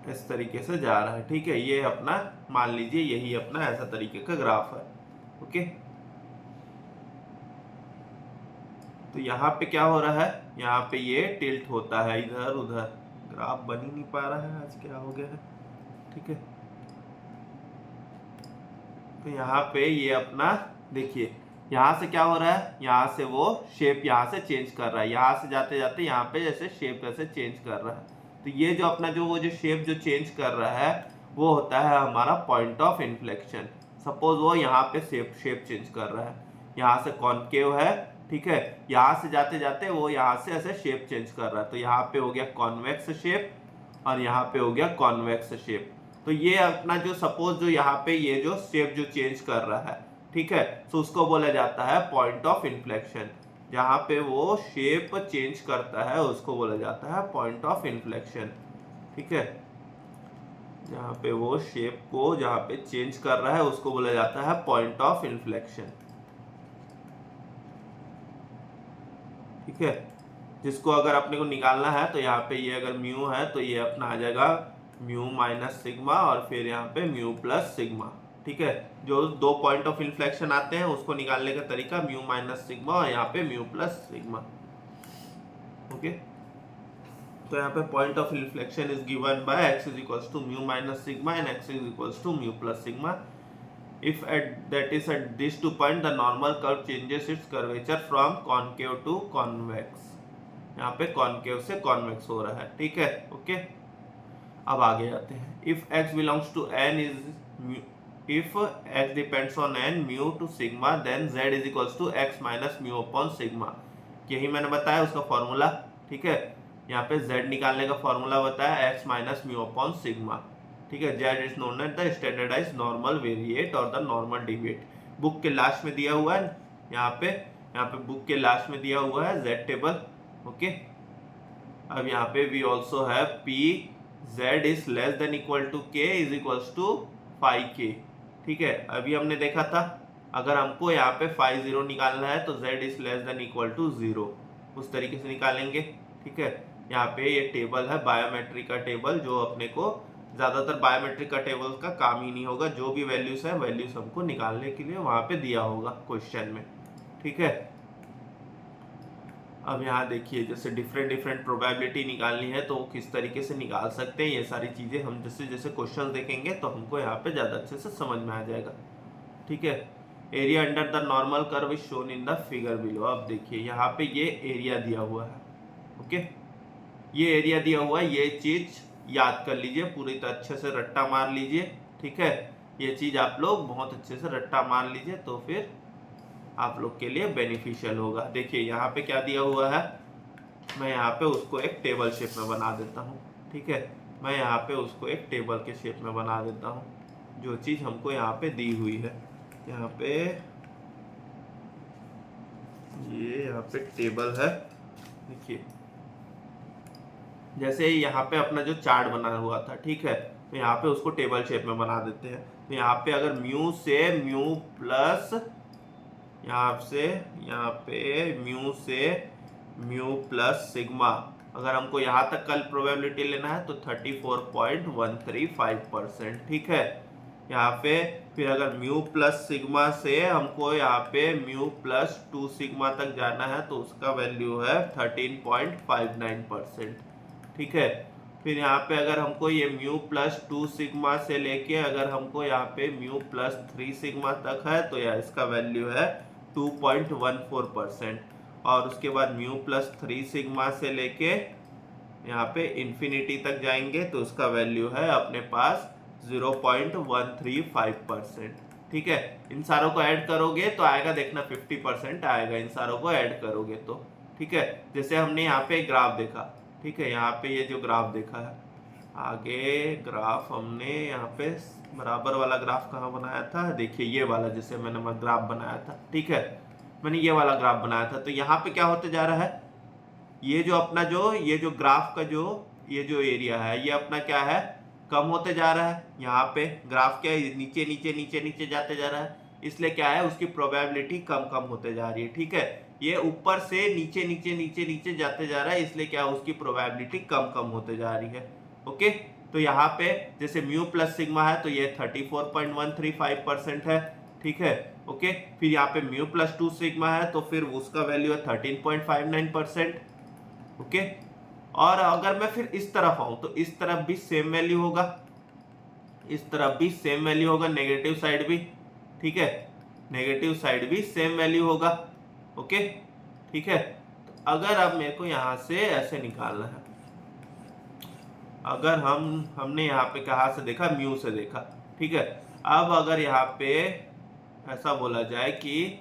इस तरीके से जा रहा है, ठीक है। ये अपना मान लीजिए यही अपना ऐसा तरीके का ग्राफ है, ओके। तो यहाँ पे क्या हो रहा है, यहाँ पे ये टिल्ट होता है इधर उधर, ग्राफ बन ही नहीं पा रहा है, आज क्या हो गया है, ठीक है। तो यहाँ पे ये अपना देखिए, यहाँ से क्या हो रहा है, यहाँ से वो शेप यहाँ से चेंज कर रहा है, यहाँ से जाते जाते यहाँ पे जैसे शेप ऐसे चेंज कर रहा है। तो ये जो अपना वो जो शेप जो चेंज कर रहा है वो होता है हमारा पॉइंट ऑफ इन्फ्लेक्शन। सपोज वो यहाँ पे शेप चेंज कर रहा है, यहाँ से कॉनकेव है, ठीक है, यहाँ से जाते जाते वो यहाँ से ऐसे शेप चेंज कर रहा है। तो यहाँ पे हो गया कॉन्वेक्स शेप और यहाँ पे हो गया कॉन्वेक्स शेप। तो ये अपना जो सपोज जो यहाँ पे ये जो शेप जो चेंज कर रहा है, ठीक है, तो उसको बोला जाता है पॉइंट ऑफ इन्फ्लेक्शन। जहाँ पे वो शेप चेंज करता है उसको बोला जाता है पॉइंट ऑफ इन्फ्लेक्शन, ठीक है। जहाँ पे वो शेप को जहाँ पे चेंज कर रहा है उसको बोला जाता है पॉइंट ऑफ इन्फ्लेक्शन, ठीक है। जिसको अगर अपने को निकालना है तो यहाँ पे ये अगर म्यू है तो ये अपना आ जाएगा म्यू माइनस सिग्मा और फिर यहाँ पे म्यू प्लस सिग्मा, ठीक है। जो दो पॉइंट ऑफ इन्फ्लेक्शन आते हैं उसको निकालने का तरीका म्यू माइनस सिग्मा और यहाँ पे म्यू प्लस सिग्मा, ओके। तो यहाँ पे point of inflection is given by x is equals to mu minus sigma and x is equals to mu plus sigma if at these 2 points the normal curve changes its curvature from concave to convex। यहाँ पे concave से convex हो रहा है, ठीक है, ओके। अब आगे जाते हैं। if x belongs to n is if x depends on n mu to sigma then z is equals to x minus mu upon sigma। यही मैंने बताया उसका फॉर्मूला, ठीक है। यहाँ पे z निकालने का फॉर्मूला बताया x minus mu upon sigma, ठीक है। z is known as the standardize normal variate और द नॉर्मल डिविएट। बुक के लास्ट में दिया हुआ है, यहाँ पे बुक के लास्ट में दिया हुआ है z टेबल, ओके। अब यहाँ पे we also have p z is less than equal to k is equals to five k, ठीक है। अभी हमने देखा था अगर हमको यहाँ पे 0 निकालना है तो z is less than equal to 0, उस तरीके से निकालेंगे, ठीक है। यहाँ पे ये टेबल है बायोमेट्रिक का टेबल, जो अपने को ज़्यादातर बायोमेट्रिक का टेबल का काम ही नहीं होगा, जो भी वैल्यूज है वैल्यूज हमको निकालने के लिए वहाँ पे दिया होगा क्वेश्चन में, ठीक है। अब यहाँ देखिए जैसे डिफरेंट प्रोबेबिलिटी निकालनी है तो वो किस तरीके से निकाल सकते हैं, ये सारी चीज़ें हम जैसे जैसे क्वेश्चन देखेंगे तो हमको यहाँ पे ज़्यादा अच्छे से समझ में आ जाएगा, ठीक है। Area under the normal curve is shown in the figure below. अब देखिए यहाँ पे ये एरिया दिया हुआ है, ओके। ये एरिया दिया हुआ है, ये चीज़ याद कर लीजिए, पूरी तरह अच्छे से रट्टा मार लीजिए, ठीक है। ये चीज़ आप लोग बहुत अच्छे से रट्टा मार लीजिए तो फिर आप लोग के लिए बेनिफिशियल होगा। देखिए यहाँ पे क्या दिया हुआ है, मैं यहाँ पे उसको एक टेबल शेप में बना देता हूँ, ठीक है। मैं यहाँ पे उसको एक टेबल के शेप में बना देता हूँ, जो चीज़ हमको यहाँ पे दी हुई है। यहाँ पे ये यहाँ पे टेबल है, देखिए जैसे यहाँ पे अपना जो चार्ट बना हुआ था, ठीक है, तो यहाँ पे उसको टेबल शेप में बना देते हैं। तो यहाँ पे अगर म्यू से म्यू प्लस यहाँ पे म्यू से म्यू प्लस सिग्मा, अगर हमको यहाँ तक कल प्रोबेबिलिटी लेना है तो 34.135%, ठीक है। यहाँ पे फिर अगर म्यू प्लस सिग्मा से हमको यहाँ पे म्यू प्लस 2 सिग्मा तक जाना है तो उसका वैल्यू है 13.59%, ठीक है। फिर यहाँ पे अगर हमको ये म्यू प्लस 2 सिग्मा से लेके अगर हमको यहाँ पे म्यू प्लस 3 सिग्मा तक है तो यह इसका वैल्यू है 2.14%, और उसके बाद म्यू प्लस 3 सिग्मा से लेके यहाँ पे इन्फिनिटी तक जाएंगे तो उसका वैल्यू है अपने पास 0.135%, ठीक है। इन सारों को ऐड करोगे तो आएगा, देखना 50% आएगा इन सारों को ऐड करोगे तो, ठीक है। जैसे हमने यहाँ पे ग्राफ देखा, ठीक है, यहाँ पे ये जो ग्राफ देखा है, आगे ग्राफ हमने यहाँ पे बराबर वाला ग्राफ कहाँ बनाया था, देखिए ये वाला जैसे मैंने ग्राफ बनाया था, ठीक है, मैंने ये वाला ग्राफ बनाया था। तो यहाँ पे क्या होते जा रहा है, ये जो अपना ये जो ग्राफ का ये जो एरिया है ये अपना क्या है, कम होते जा रहा है। यहाँ पे ग्राफ क्या है, नीचे नीचे नीचे नीचे जाते जा रहा है, इसलिए क्या है उसकी प्रोबेबिलिटी कम कम होते जा रही है, ठीक है। ये ऊपर से नीचे नीचे नीचे नीचे जाते जा रहा है, इसलिए क्या उसकी प्रोबेबिलिटी कम कम होते जा रही है, ओके। तो यहाँ पे जैसे म्यू प्लस सिग्मा है तो ये 34.135% है, ठीक है, ओके। फिर यहाँ पे म्यू प्लस 2 सिग्मा है तो फिर उसका वैल्यू है 13.59%, ओके। और अगर मैं फिर इस तरफ आऊं तो इस तरफ भी सेम वैल्यू होगा, इस तरफ भी सेम वैल्यू होगा, नेगेटिव साइड भी, ठीक है, नेगेटिव साइड भी सेम वैल्यू होगा, ओके, ठीक है। तो अगर अब मेरे को यहाँ से ऐसे निकालना है, अगर हमने यहाँ पे कहाँ से देखा, म्यू से देखा, ठीक है। अब अगर यहाँ पे ऐसा बोला जाए कि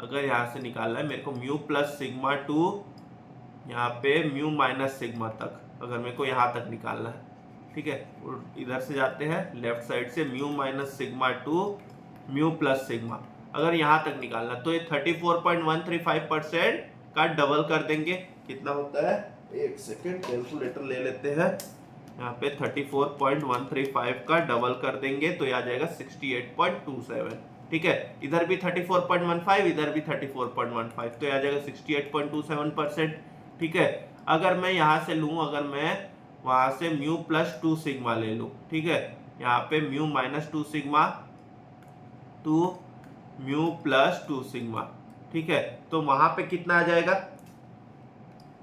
अगर यहाँ से निकालना है मेरे को म्यू प्लस सिग्मा 2 यहाँ पे म्यू माइनस सिग्मा तक, अगर मेरे को यहाँ तक निकालना है, ठीक है, इधर से जाते हैं लेफ्ट साइड से, mu minus sigma 2 mu plus sigma, अगर यहाँ तक निकालना तो ये 34.135% का डबल कर देंगे। कितना होता है, एक सेकेंड कैलकुलेटर ले लेते हैं, यहाँ पे 34.135 का डबल कर देंगे तो आ जाएगा 68.27, ठीक है। इधर भी 34.15, इधर भी 34.15, तो आ जाएगा 68.27%, ठीक है। अगर मैं यहाँ से लूँ, अगर मैं वहाँ से म्यू प्लस 2 सिग्मा ले लूँ, ठीक है, यहाँ पे mu minus 2 sigma two mu plus 2 sigma, ठीक है, तो वहाँ पे कितना आ जाएगा,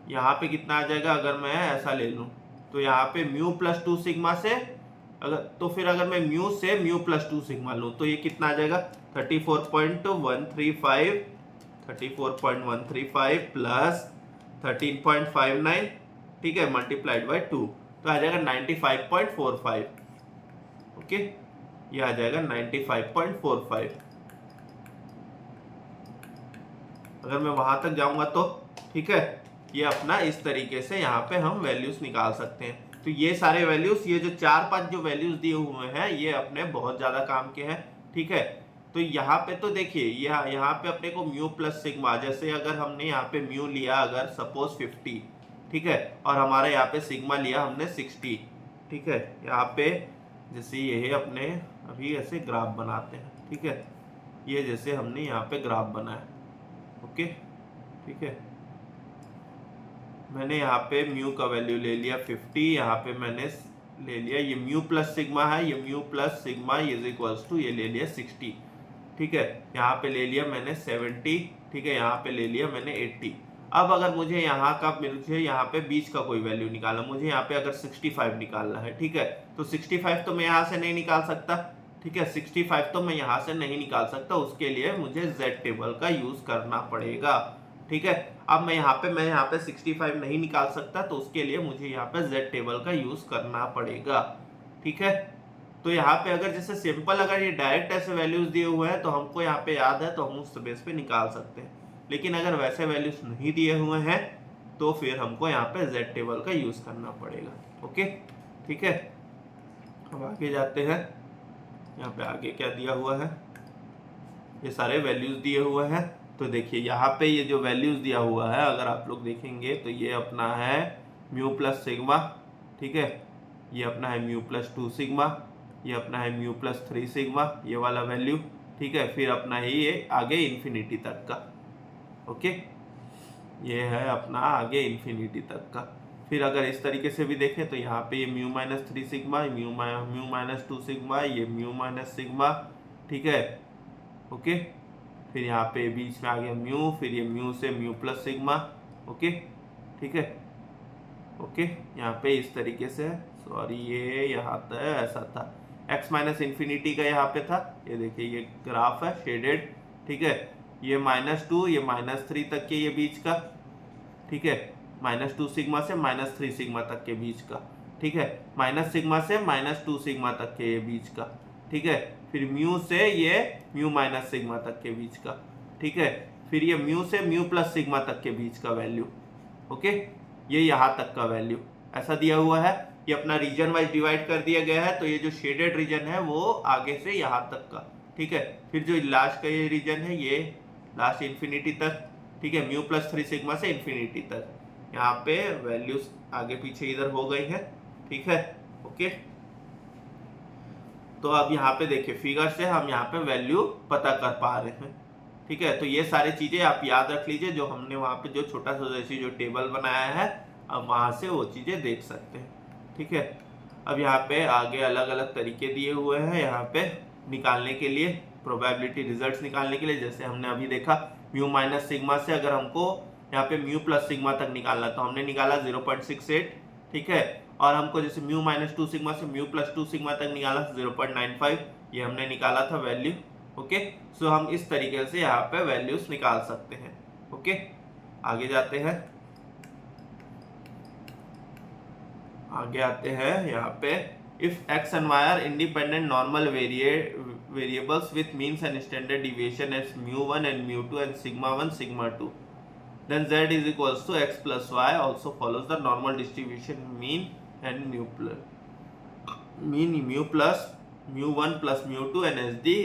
यहाँ पे कितना आ जाएगा अगर मैं ऐसा ले लूँ तो यहाँ पे म्यू प्लस 2 सिग्मा से अगर, तो फिर अगर मैं म्यू से म्यू प्लस 2 सिग्मा लूँ तो ये कितना आ जाएगा 34.135 प्लस 13.59, ठीक है, मल्टीप्लाइड बाय 2 तो आ जाएगा 95.45, ओके। ये आ जाएगा 95.45। अगर मैं वहां तक जाऊंगा तो ठीक है, ये अपना इस तरीके से यहाँ पे हम वैल्यूज निकाल सकते हैं। तो ये सारे वैल्यूज, ये जो 4-5 जो वैल्यूज दिए हुए हैं ये अपने बहुत ज्यादा काम के हैं। ठीक है, तो यहाँ पे तो देखिए यहाँ पे अपने को म्यू प्लस सिग्मा, जैसे अगर हमने यहाँ पे म्यू लिया अगर सपोज 50, ठीक है, और हमारे यहाँ पे सिग्मा लिया हमने 60, ठीक है, यहाँ पे जैसे ये अपने अभी ऐसे ग्राफ बनाते हैं। ठीक है, ये जैसे हमने यहाँ पे ग्राफ बनाया, ओके, ठीक है, मैंने यहाँ पे म्यू का वैल्यू ले लिया 50, यहाँ पे मैंने ले लिया ये म्यू प्लस सिग्मा है, ये mu plus sigma is equals to ये ले लिया 60। ठीक है, यहाँ पे ले लिया मैंने 70, ठीक है, यहाँ पे ले लिया मैंने 80। अब अगर मुझे यहाँ पे बीच का कोई वैल्यू निकालना, मुझे यहाँ पे अगर 65 निकालना है, ठीक है, तो 65 तो मैं यहाँ से नहीं निकाल सकता। ठीक है, 65 तो मैं यहाँ से नहीं निकाल सकता, उसके लिए मुझे Z टेबल का यूज करना पड़ेगा। ठीक है, अब मैं यहाँ पे 65 नहीं निकाल सकता, तो उसके लिए मुझे यहाँ पे Z टेबल का यूज करना पड़ेगा। ठीक है, तो यहाँ पे अगर जैसे सिंपल अगर ये डायरेक्ट ऐसे वैल्यूज दिए हुए हैं तो हमको यहाँ पे याद है तो हम उस बेस पे निकाल सकते हैं, लेकिन अगर वैसे वैल्यूज नहीं दिए हुए हैं तो फिर हमको यहाँ पे Z टेबल का यूज करना पड़ेगा। ओके, ठीक है, अब आगे जाते हैं। यहाँ पे आगे क्या दिया हुआ है, ये सारे वैल्यूज दिए हुए हैं। तो देखिए यहाँ पे ये जो वैल्यूज दिया हुआ है अगर आप लोग देखेंगे तो ये अपना है म्यू प्लस सिग्मा, ठीक है, ये अपना है म्यू प्लस 2 सिग्मा, ये अपना है म्यू प्लस 3 सिग्मा, ये वाला वैल्यू। ठीक है, फिर अपना है ये आगे इन्फिनिटी तक का, ओके, ये है अपना आगे इन्फिनिटी तक का। फिर अगर इस तरीके से भी देखें तो यहाँ पे ये mu minus 3 sigma, mu minus 2 sigma, ये म्यू माइनस सिग्मा, ठीक है, ओके, फिर यहाँ पे बीच में आ गया म्यू, फिर ये म्यू से म्यू प्लस सिग्मा, ओके, ठीक है, ओके, यहाँ पे इस तरीके से, सॉरी ये यहाँ तक ऐसा था, x माइनस इन्फिनिटी का यहाँ पे था, ये देखिए ये ग्राफ है शेडेड, ठीक है, ये -2 ये -3 तक के ये बीच का, ठीक है, -2 सिग्मा से -3 सिग्मा तक के बीच का, ठीक है, माइनस सिग्मा से -2 सिग्मा तक के ये बीच का, ठीक है, फिर म्यू से ये म्यू माइनस सिग्मा तक के बीच का, ठीक है, फिर ये म्यू से म्यू प्लस सिग्मा तक के बीच का वैल्यू, ओके, ये यहाँ तक का वैल्यू ऐसा दिया हुआ है। ये अपना रीजन वाइज डिवाइड कर दिया गया है, तो ये जो शेडेड रीजन है वो आगे से यहाँ तक का, ठीक है, फिर जो लास्ट का ये रीजन है ये लास्ट इन्फिनिटी तक, ठीक है, म्यू प्लस 3 सिग्मा से इन्फिनिटी तक, यहाँ पे वैल्यूज आगे पीछे इधर हो गई है, ठीक है, ओके। तो अब यहाँ पे देखिए फिगर से हम यहाँ पे वैल्यू पता कर पा रहे हैं, ठीक है, तो ये सारी चीजें आप याद रख लीजिए, जो हमने वहाँ पे जो छोटा सा जैसी जो टेबल बनाया है अब वहाँ से वो चीजें देख सकते हैं, ठीक है। अब यहाँ पे आगे अलग अलग तरीके दिए हुए हैं यहाँ पे निकालने के लिए, प्रोबेबिलिटी रिजल्ट्स निकालने के लिए, जैसे हमने अभी देखा म्यू माइनस सिग्मा से अगर हमको यहाँ पे म्यू प्लस सिग्मा तक निकालना तो हमने निकाला 0.68, ठीक है, और हमको जैसे म्यू माइनस 2 सिग्मा से म्यू प्लस 2 सिग्मा तक निकाला 0.95, ये हमने निकाला था वैल्यू, ओके। सो हम इस तरीके से यहाँ पे वैल्यूज निकाल सकते हैं, ओके। आगे जाते हैं, आगे आते हैं यहाँ पे, if x and y are independent normal variables with means and standard deviation as mu1 and mu2 and sigma1 sigma2, then z is equals to x plus y also follows the normal distribution mean and mu plus mu1 plus mu2 and sd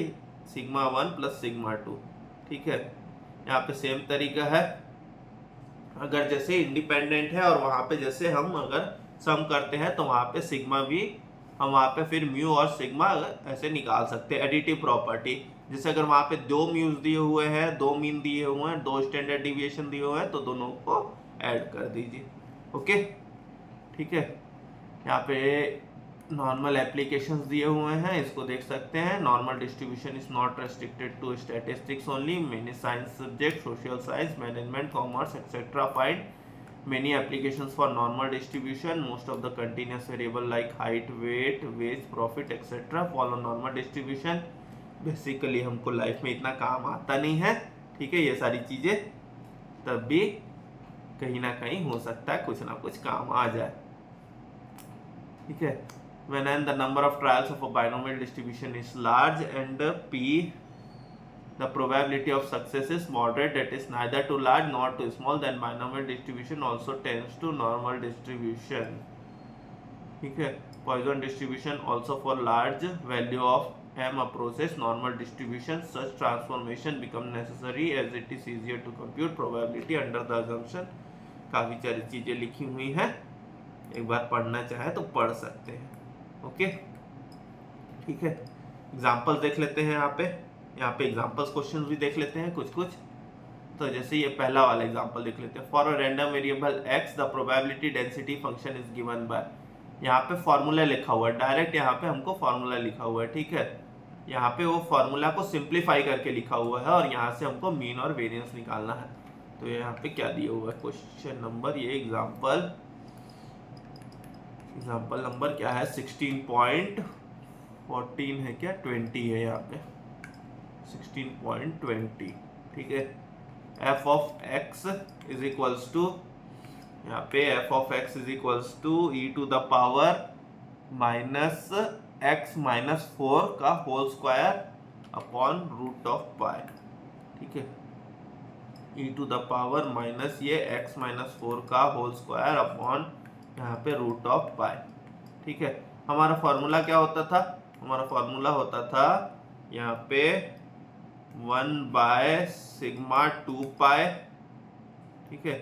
sigma1 plus sigma2, ठीक है। यहाँ पे सेम तरीका है, अगर जैसे इंडिपेंडेंट है और वहाँ पे जैसे हम अगर सम करते हैं तो वहाँ पे सिग्मा भी हम वहाँ पे फिर म्यू और सिग्मा ऐसे निकाल सकते हैं, एडिटिव प्रॉपर्टी। जैसे अगर वहाँ पे 2 म्यूज दिए हुए हैं, 2 मीन दिए हुए हैं, 2 स्टैंडर्ड डिविएशन दिए हुए हैं, तो दोनों को ऐड कर दीजिए, ओके, ठीक है। यहाँ पे नॉर्मल एप्लीकेशंस दिए हुए हैं, इसको देख सकते हैं। Normal distribution is not restricted to statistics only, many science subject, social science, management, commerce etcetera find many applications for normal distribution. Most of the continuous variable like height, weight, wage, profit etc. follow normal distribution. Basically हमको लाइफ में इतना काम आता नहीं है, ठीक है, ये सारी चीजें, तब भी कहीं ना कहीं हो सकता है कुछ ना कुछ काम आ जाए, ठीक है। when n the number of trials of a binomial distribution is large and p the probability of success is moderate, that is neither too large nor too small, then binomial distribution also tends to normal distribution. ठीक है, Poisson distribution also for large value of m approaches normal distribution. Such transformation become necessary as it is easier to compute probability under the assumption. काफी सारी चीजें लिखी हुई हैं, एक बार पढ़ना चाहे तो पढ़ सकते हैं. ओके, ठीक है. एग्जाम्पल्स देख लेते हैं. यहाँ पे एग्जाम्पल्स क्वेश्चन भी देख लेते हैं कुछ. तो जैसे ये पहला वाला एग्जाम्पल देख लेते हैं. For a random variable x the probability density function is given bye. यहाँ पे फॉर्मूला लिखा हुआ है, डायरेक्ट यहाँ पे हमको फॉर्मूला लिखा हुआ है. ठीक है, यहाँ पे वो फॉर्मूला को सिंप्लीफाई करके लिखा हुआ है और यहाँ से हमको मीन और वेरिएंस निकालना है. तो यहाँ पे क्या दिया हुआ है क्वेश्चन नंबर, ये एग्जाम्पल नंबर क्या है 16.14 है क्या 20 है यहाँ पे 16.20. ठीक है, f of x is equals to, यहाँ पे f of x is equals to e to the power minus x minus 4 का whole square upon root of pi. ठीक है, e to the power minus ये x माइनस 4 का होल स्क्वायर अपॉन यहाँ पे रूट ऑफ पाई. ठीक है, हमारा फॉर्मूला क्या होता था, हमारा फॉर्मूला होता था यहाँ पे 1 बाय सिग्मा 2 पाई. ठीक है,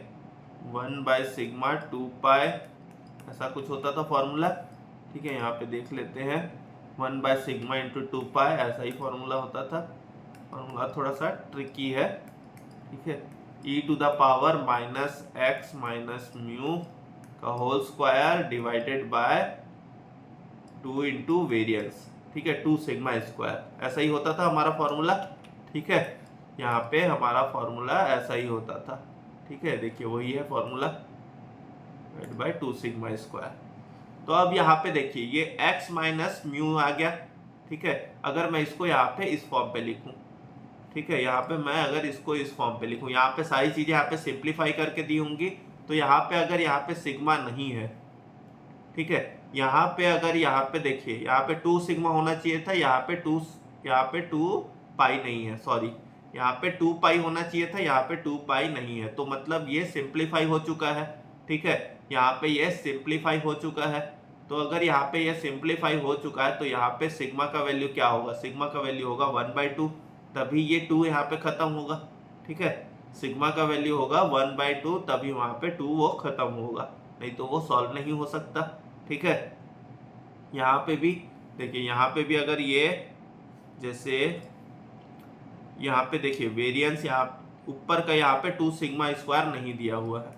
1 बाय सिग्मा 2 पाई ऐसा कुछ होता था फॉर्मूला. ठीक है, यहाँ पे देख लेते हैं 1 बाय सिग्मा इंटू 2 पाई ऐसा ही फॉर्मूला होता था. फॉर्मूला थोड़ा सा ट्रिकी है. ठीक है, e to the power minus x minus mu का whole square divided by 2 into variance. ठीक है, 2 सिग्मा स्क्वायर ऐसा ही होता था हमारा फॉर्मूला. ठीक है, यहाँ पे हमारा फॉर्मूला ऐसा ही होता था. ठीक है, देखिए वही है formula divide by 2 sigma square. तो अब यहाँ पे देखिए ये x माइनस म्यू आ गया. ठीक है, अगर मैं इसको यहाँ पे इस फॉर्म पे लिखूं, ठीक है, यहाँ पे मैं अगर इसको इस फॉर्म पे लिखूं, यहाँ पे सारी चीजें यहाँ पे सिंप्लीफाई करके दी होंगी. तो यहाँ पे अगर यहाँ पे सिग्मा नहीं है, ठीक है, यहाँ पे अगर यहाँ पे देखिए यहाँ पे 2 सिग्मा होना चाहिए था, यहाँ पे 2 पाई नहीं है, सॉरी यहाँ पे 2 पाई होना चाहिए था, यहाँ पे 2 पाई नहीं है. तो मतलब ये सिंप्लीफाई हो चुका है. ठीक है, यहाँ पे ये सिंप्लीफाई हो चुका है. तो अगर यहाँ पे ये सिंप्लीफाई हो चुका है तो यहाँ पे सिग्मा का वैल्यू क्या होगा, सिग्मा का वैल्यू होगा 1/2. तभी ये 2 यहाँ पे खत्म होगा. ठीक है, सिग्मा का वैल्यू होगा 1/2, तभी वहाँ पे 2 वो खत्म होगा, नहीं तो वो सॉल्व नहीं हो सकता. ठीक है, यहाँ पे भी देखिए, यहाँ पे भी अगर ये जैसे यहाँ पे देखिए वेरिएंस यहाँ ऊपर का यहाँ पे 2 सिग्मा स्क्वायर नहीं दिया हुआ है.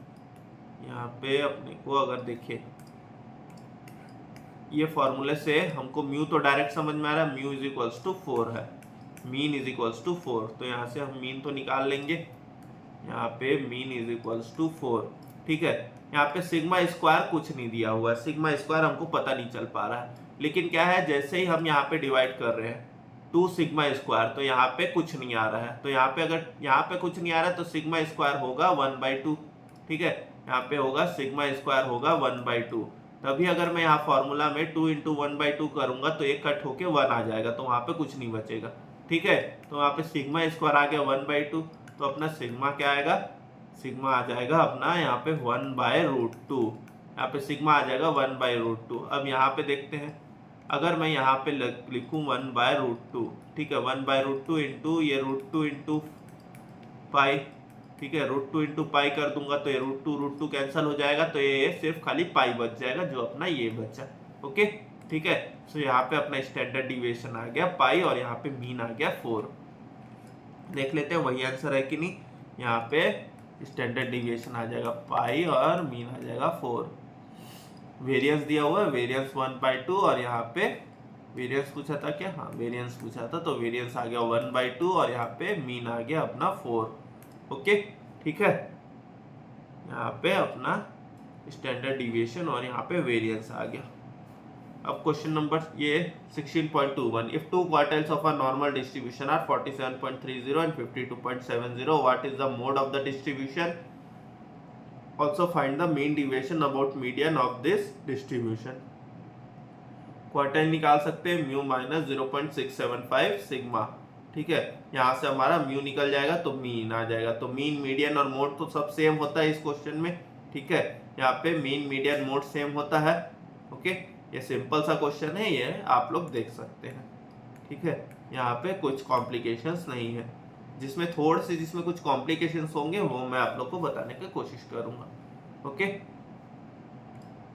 यहाँ पे अपने को अगर देखिए ये फॉर्मूले से हमको म्यू तो डायरेक्ट समझ में आ रहा है, म्यू इज इक्वल्स टू 4 है, मीन इज इक्वल्स टू 4. तो यहाँ से हम मीन तो निकाल लेंगे. यहाँ पे मीन इज इक्वल्स टू 4. ठीक है, यहाँ पे सिग्मा स्क्वायर कुछ नहीं दिया हुआ है, सिग्मा स्क्वायर हमको पता नहीं चल पा रहा है. लेकिन क्या है, जैसे ही हम यहाँ पे डिवाइड कर रहे हैं 2 सिग्मा स्क्वायर, तो यहाँ पे कुछ नहीं आ रहा है. तो यहाँ पे अगर यहाँ पे कुछ नहीं आ रहा है तो सिग्मा स्क्वायर होगा 1/2. ठीक है, यहाँ पे होगा सिग्मा स्क्वायर होगा 1/2. तभी अगर मैं यहाँ फॉर्मूला में 2 इंटू 1/2 करूंगा तो एक कट होके 1 आ जाएगा, तो वहाँ पे कुछ नहीं बचेगा. ठीक है, तो वहाँ पे सिग्मा स्क्वायर आ गया 1/2. तो अपना सिग्मा क्या आएगा, सिग्मा आ जाएगा अपना यहाँ पे 1/√2. यहाँ पे सिग्मा आ जाएगा 1/√2. अब यहाँ पे देखते हैं, अगर मैं यहाँ पे लिखूँ 1/√2, ठीक है, 1/√2 इंटू ये √2 इंटू पाई. ठीक है, √2 इंटू पाई कर दूंगा तो ये √2 कैंसिल हो जाएगा, तो ये सिर्फ खाली पाई बच जाएगा, जो अपना ये बचा. ओके, ठीक है, तो यहाँ पे अपना स्टैंडर्ड डिविएशन आ गया पाई और यहाँ पे मीन आ गया 4. देख लेते हैं वही आंसर है कि नहीं. यहाँ पे स्टैंडर्ड डिविएशन आ जाएगा पाई और मीन आ जाएगा 4. वेरिएंस दिया हुआ है, वेरिएंस 1/2 और यहाँ पे वेरिएंस पूछा था क्या, हाँ वेरिएंस पूछा था, तो वेरिएंस आ गया 1/2 और यहाँ पे मीन आ गया अपना 4. ओके, ठीक है, यहाँ पे अपना स्टैंडर्ड डिविएशन और यहाँ पे वेरिएंस आ गया. अब क्वेश्चन नंबर ये 16.21. If 2 quartiles of a normal distribution are 47.30 and 52.70, what is the mode of the distribution? Also find the mean deviation about median of this distribution. Quartile निकाल सकते हैं म्यू माइनस 0.675 सिग्मा। ठीक है, यहाँ से हमारा म्यू निकल जाएगा तो मीन आ जाएगा। तो मीन, मीडियन और मोड तो सब सेम होता है इस क्वेश्चन में। ठीक है, यहाँ पे मीन, मीडियन, मोड सेम होता है। ओके, ये सिंपल सा क्वेश्चन है, ये आप लोग देख सकते हैं। ठीक है, यहाँ पे कुछ कॉम्प्लिकेशंस नहीं है। जिसमें कुछ कॉम्प्लिकेशंस होंगे वो मैं आप लोग को बताने की कोशिश करूंगा। ओके,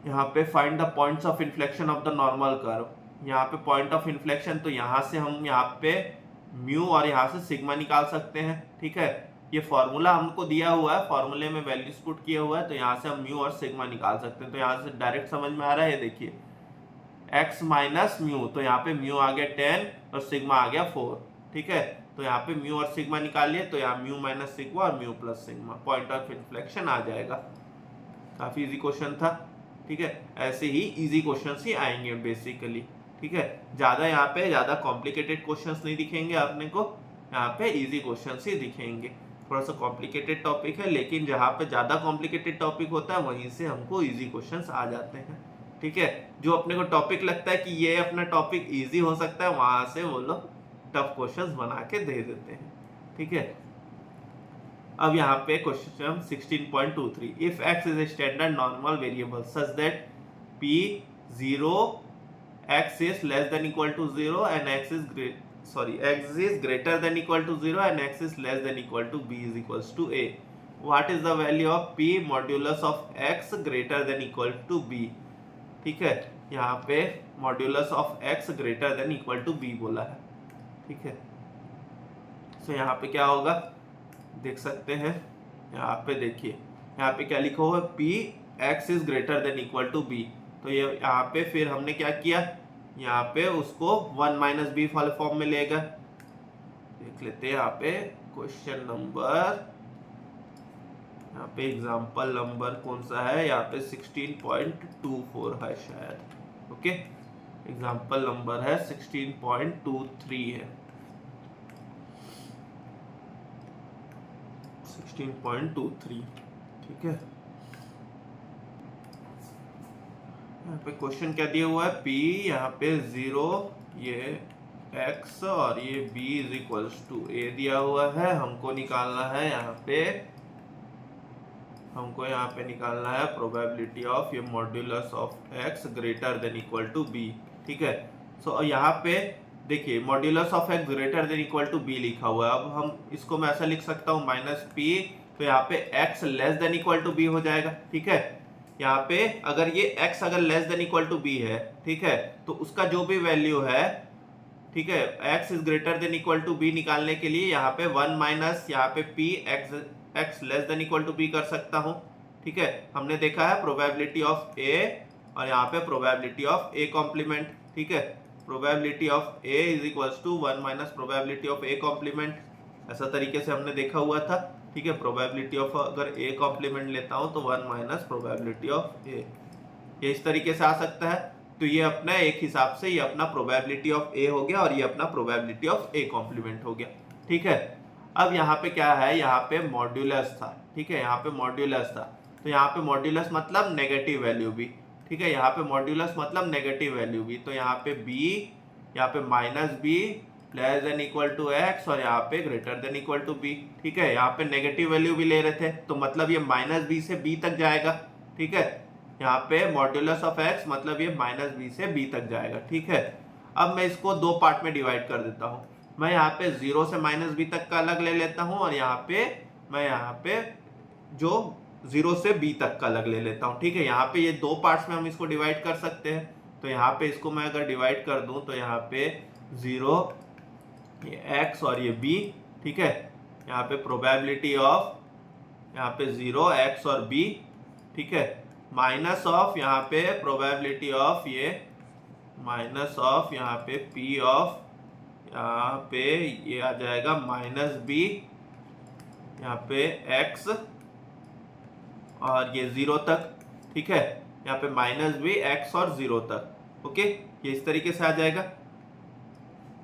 यहाँ पे find the points of inflection of the normal curve. यहाँ पे पॉइंट ऑफ इन्फ्लेक्शन, तो यहाँ से हम यहाँ पे म्यू और यहाँ से सिग्मा निकाल सकते हैं। ठीक है, ये फॉर्मूला हमको दिया हुआ है, फॉर्मूले में वैल्यूज पुट किया हुआ है, तो यहाँ से हम म्यू और सिग्मा निकाल सकते हैं। तो यहाँ से डायरेक्ट समझ में आ रहा है, देखिए x माइनस म्यू, तो यहाँ पे म्यू आ गया 10 और सिग्मा आ गया 4। ठीक है, तो यहाँ पे म्यू और सिग्मा निकालिए, तो यहाँ म्यू माइनस सिग्मा और mu plus sigma, point of inflection आ जाएगा। काफी इजी क्वेश्चन था। ठीक है, ऐसे ही इजी क्वेश्चंस ही आएंगे बेसिकली। ठीक है, ज्यादा कॉम्प्लिकेटेड क्वेश्चंस नहीं दिखेंगे आपने को, यहाँ पे इजी क्वेश्चंस ही दिखेंगे। थोड़ा सा कॉम्प्लिकेटेड टॉपिक है, लेकिन जहाँ पे ज्यादा कॉम्प्लिकेटेड टॉपिक होता है वहीं से हमको इजी क्वेश्चंस आ जाते हैं। ठीक है, जो अपने को टॉपिक लगता है कि ये अपना टॉपिक इजी हो सकता है, वहां से वो लोग टफ क्वेश्चंस बना के दे देते हैं। ठीक है, अब यहाँ पे question 16.23, if x is a standard normal variable such that p 0 x is less than equal to 0 and x is greater than equal to 0 and x is less than equal to b is equals to a, what is the value of p modulus of x greater than equal to b। ठीक है, यहाँ पे modulus of x greater than equal to b बोला है। ठीक है, तो यहाँ पे क्या होगा देख सकते हैं, यहाँ पे देखिए, यहाँ पे क्या लिखा हुआ है, p x is greater than equal to b। तो ये यहाँ पे फिर हमने क्या किया, यहाँ पे उसको 1 माइनस बी वाले फॉर्म में लेगा। देख लेते हैं यहाँ पे क्वेश्चन नंबर, यहाँ पे एग्जाम्पल नंबर कौन सा है, यहाँ पे 16.24 है शायद। ओके, एग्जाम्पल नंबर है 16.23 है, 16.23। ठीक है, यहाँ पे क्वेश्चन क्या दिया हुआ है, p यहाँ पे 0, ये x और ये b is equals to a दिया हुआ है। हमको निकालना है यहाँ पे निकालना है प्रोबेबिलिटी ऑफ ये modulus of x greater than equal to b। ठीक है, सो यहाँ पे देखिए modulus of x greater than equal to b लिखा हुआ है। अब हम इसको मैं ऐसा लिख सकता हूँ माइनस p, तो यहाँ पे x less than equal to b हो जाएगा। ठीक है, यहाँ पे अगर ये x अगर less than equal to b है, ठीक है, तो उसका जो भी वैल्यू है, ठीक है, x is greater than equal to b निकालने के लिए यहाँ पे 1 माइनस यहाँ पे p x less than equal to b कर सकता हूँ। ठीक है, हमने देखा है प्रोबेबिलिटी ऑफ a और यहाँ पे प्रोबेबिलिटी ऑफ a कॉम्प्लीमेंट। ठीक है, probability of a is equals to 1 minus probability of a complement, ऐसा तरीके से हमने देखा हुआ था। ठीक है, प्रोबेबिलिटी ऑफ अगर a कॉम्प्लीमेंट लेता हूँ तो 1 माइनस प्रोबेबिलिटी ऑफ a, ये इस तरीके से आ सकता है। तो ये अपना एक हिसाब से ये अपना प्रोबेबिलिटी ऑफ a हो गया और ये अपना प्रोबेबिलिटी ऑफ a कॉम्प्लीमेंट हो गया। ठीक है, अब यहाँ पे क्या है, यहाँ पे मॉड्यूलस था। ठीक है, यहाँ पे मॉड्यूलस था, तो यहाँ पे मॉड्यूलस मतलब नेगेटिव वैल्यू भी। ठीक है, यहाँ पे मॉड्यूलस मतलब नेगेटिव वैल्यू भी, तो यहाँ पे b, यहाँ पे minus b less than equal to x और यहाँ पे greater than equal to b। ठीक है, यहाँ पे नेगेटिव वैल्यू भी ले रहे थे, तो मतलब ये माइनस b से b तक जाएगा। ठीक है, यहाँ पे मॉड्यूलस ऑफ x मतलब ये माइनस b से b तक जाएगा। ठीक है, अब मैं इसको दो पार्ट में डिवाइड कर देता हूँ। मैं यहाँ पे 0 से माइनस b तक का अलग ले लेता हूँ और यहाँ पे जो 0 से b तक का अलग ले लेता हूँ। ठीक है, यहाँ पे ये दो पार्ट्स में हम इसको डिवाइड कर सकते हैं। तो यहाँ पे इसको मैं अगर डिवाइड कर दूं तो यहाँ पे 0, ये x और ये b। ठीक है, यहाँ पे प्रोबेबिलिटी ऑफ यहाँ पे 0 x और b। ठीक है, माइनस ऑफ यहाँ पे प्रोबेबिलिटी ऑफ ये माइनस ऑफ यहाँ पे p ऑफ यहाँ पे ये आ जाएगा माइनस b यहाँ पे x और ये 0 तक। ठीक है, यहाँ पे माइनस b x और 0 तक। ओके, ये इस तरीके से आ जाएगा।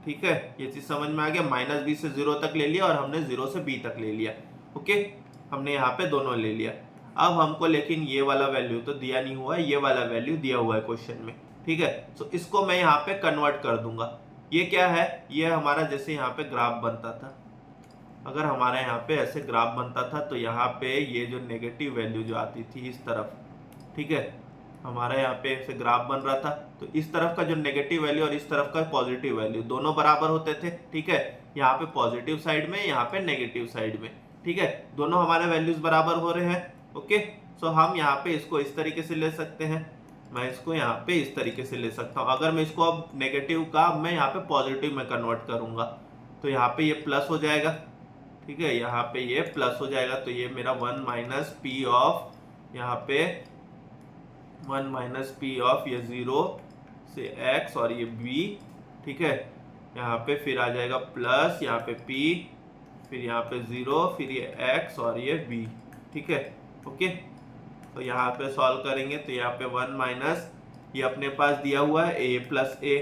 ठीक है, ये चीज समझ में आ गया, माइनस b से 0 तक ले लिया और हमने 0 से b तक ले लिया। ओके, हमने यहाँ पे दोनों ले लिया। अब हमको लेकिन ये वाला वैल्यू तो दिया नहीं हुआ है, ये वाला वैल्यू दिया हुआ है क्वेश्चन में। ठीक है। तो इसको मैं यहाँ पे कन्वर्ट कर दूंगा। ये क्या है, ये हमारा जैसे यहाँ पे ग्राफ बनता था, अगर हमारा यहाँ पे ऐसे ग्राफ बनता था तो यहाँ पे ये जो नेगेटिव वैल्यू जो आती थी इस तरफ, ठीक है, हमारा यहाँ पे ऐसे ग्राफ बन रहा था, तो इस तरफ का जो नेगेटिव वैल्यू और इस तरफ का पॉजिटिव वैल्यू दोनों बराबर होते थे, ठीक है। यहाँ पे पॉजिटिव साइड में, यहाँ पे नेगेटिव साइड में, ठीक है, दोनों हमारे वैल्यूज बराबर हो रहे हैं। ओके, सो हम यहाँ पे इसको इस तरीके से ले सकते हैं, मैं इसको यहाँ पे इस तरीके से ले सकता हूँ। अगर मैं इसको अब नेगेटिव का मैं यहाँ पे पॉजिटिव में कन्वर्ट करूंगा तो यहाँ पे ये प्लस हो जाएगा, ठीक है, यहाँ पे ये प्लस हो जाएगा, तो ये मेरा 1 माइनस पी ऑफ, यहाँ पे 1 माइनस पी ऑफ ये 0 से x और ये b, ठीक है, यहाँ पे फिर आ जाएगा प्लस, यहाँ पे p, फिर यहाँ पे 0, फिर ये x और ये b, ठीक है। ओके, तो यहाँ पे सॉल्व करेंगे तो यहाँ पे 1 माइनस, ये अपने पास दिया हुआ है a प्लस a,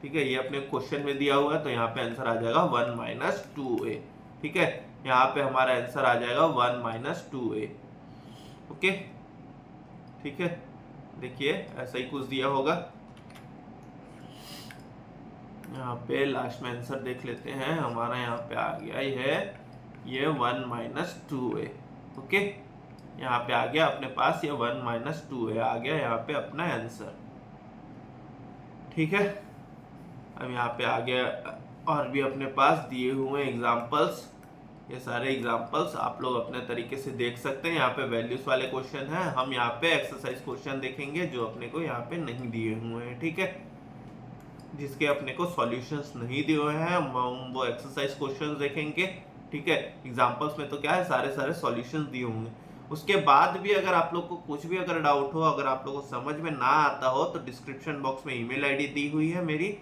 ठीक है, ये अपने क्वेश्चन में दिया हुआ है, तो यहाँ पे आंसर आ जाएगा 1 माइनस 2a, ठीक है, यहाँ पे हमारा आंसर आ जाएगा 1 माइनस 2a। ओके, ठीक है, देखिए ऐसा ही कुछ दिया होगा। यहाँ पे लास्ट में आंसर देख लेते हैं, हमारा यहाँ पे आ गया है ये 1 माइनस 2a। ओके, यहाँ पे आ गया अपने पास ये 1 माइनस 2a आ गया यहाँ पे अपना आंसर, ठीक है। अब यहाँ पे आ गया और भी अपने पास दिए हुए एग्जाम्पल्स, ये सारे एग्जाम्पल्स आप लोग अपने तरीके से देख सकते हैं। यहाँ पे वैल्यूज वाले क्वेश्चन हैं, हम यहाँ पे एक्सरसाइज क्वेश्चन देखेंगे जो अपने को यहाँ पे नहीं दिए हुए हैं, ठीक है, जिसके अपने को सॉल्यूशंस नहीं दिए हुए हैं हम वो एक्सरसाइज क्वेश्चन देखेंगे, ठीक है। एग्जाम्पल्स में तो क्या है, सारे सॉल्यूशंस दिए होंगे। उसके बाद भी अगर आप लोग को कुछ भी अगर डाउट हो, अगर आप लोग को समझ में ना आता हो तो डिस्क्रिप्शन बॉक्स में ईमेल आईडी दी हुई है मेरी,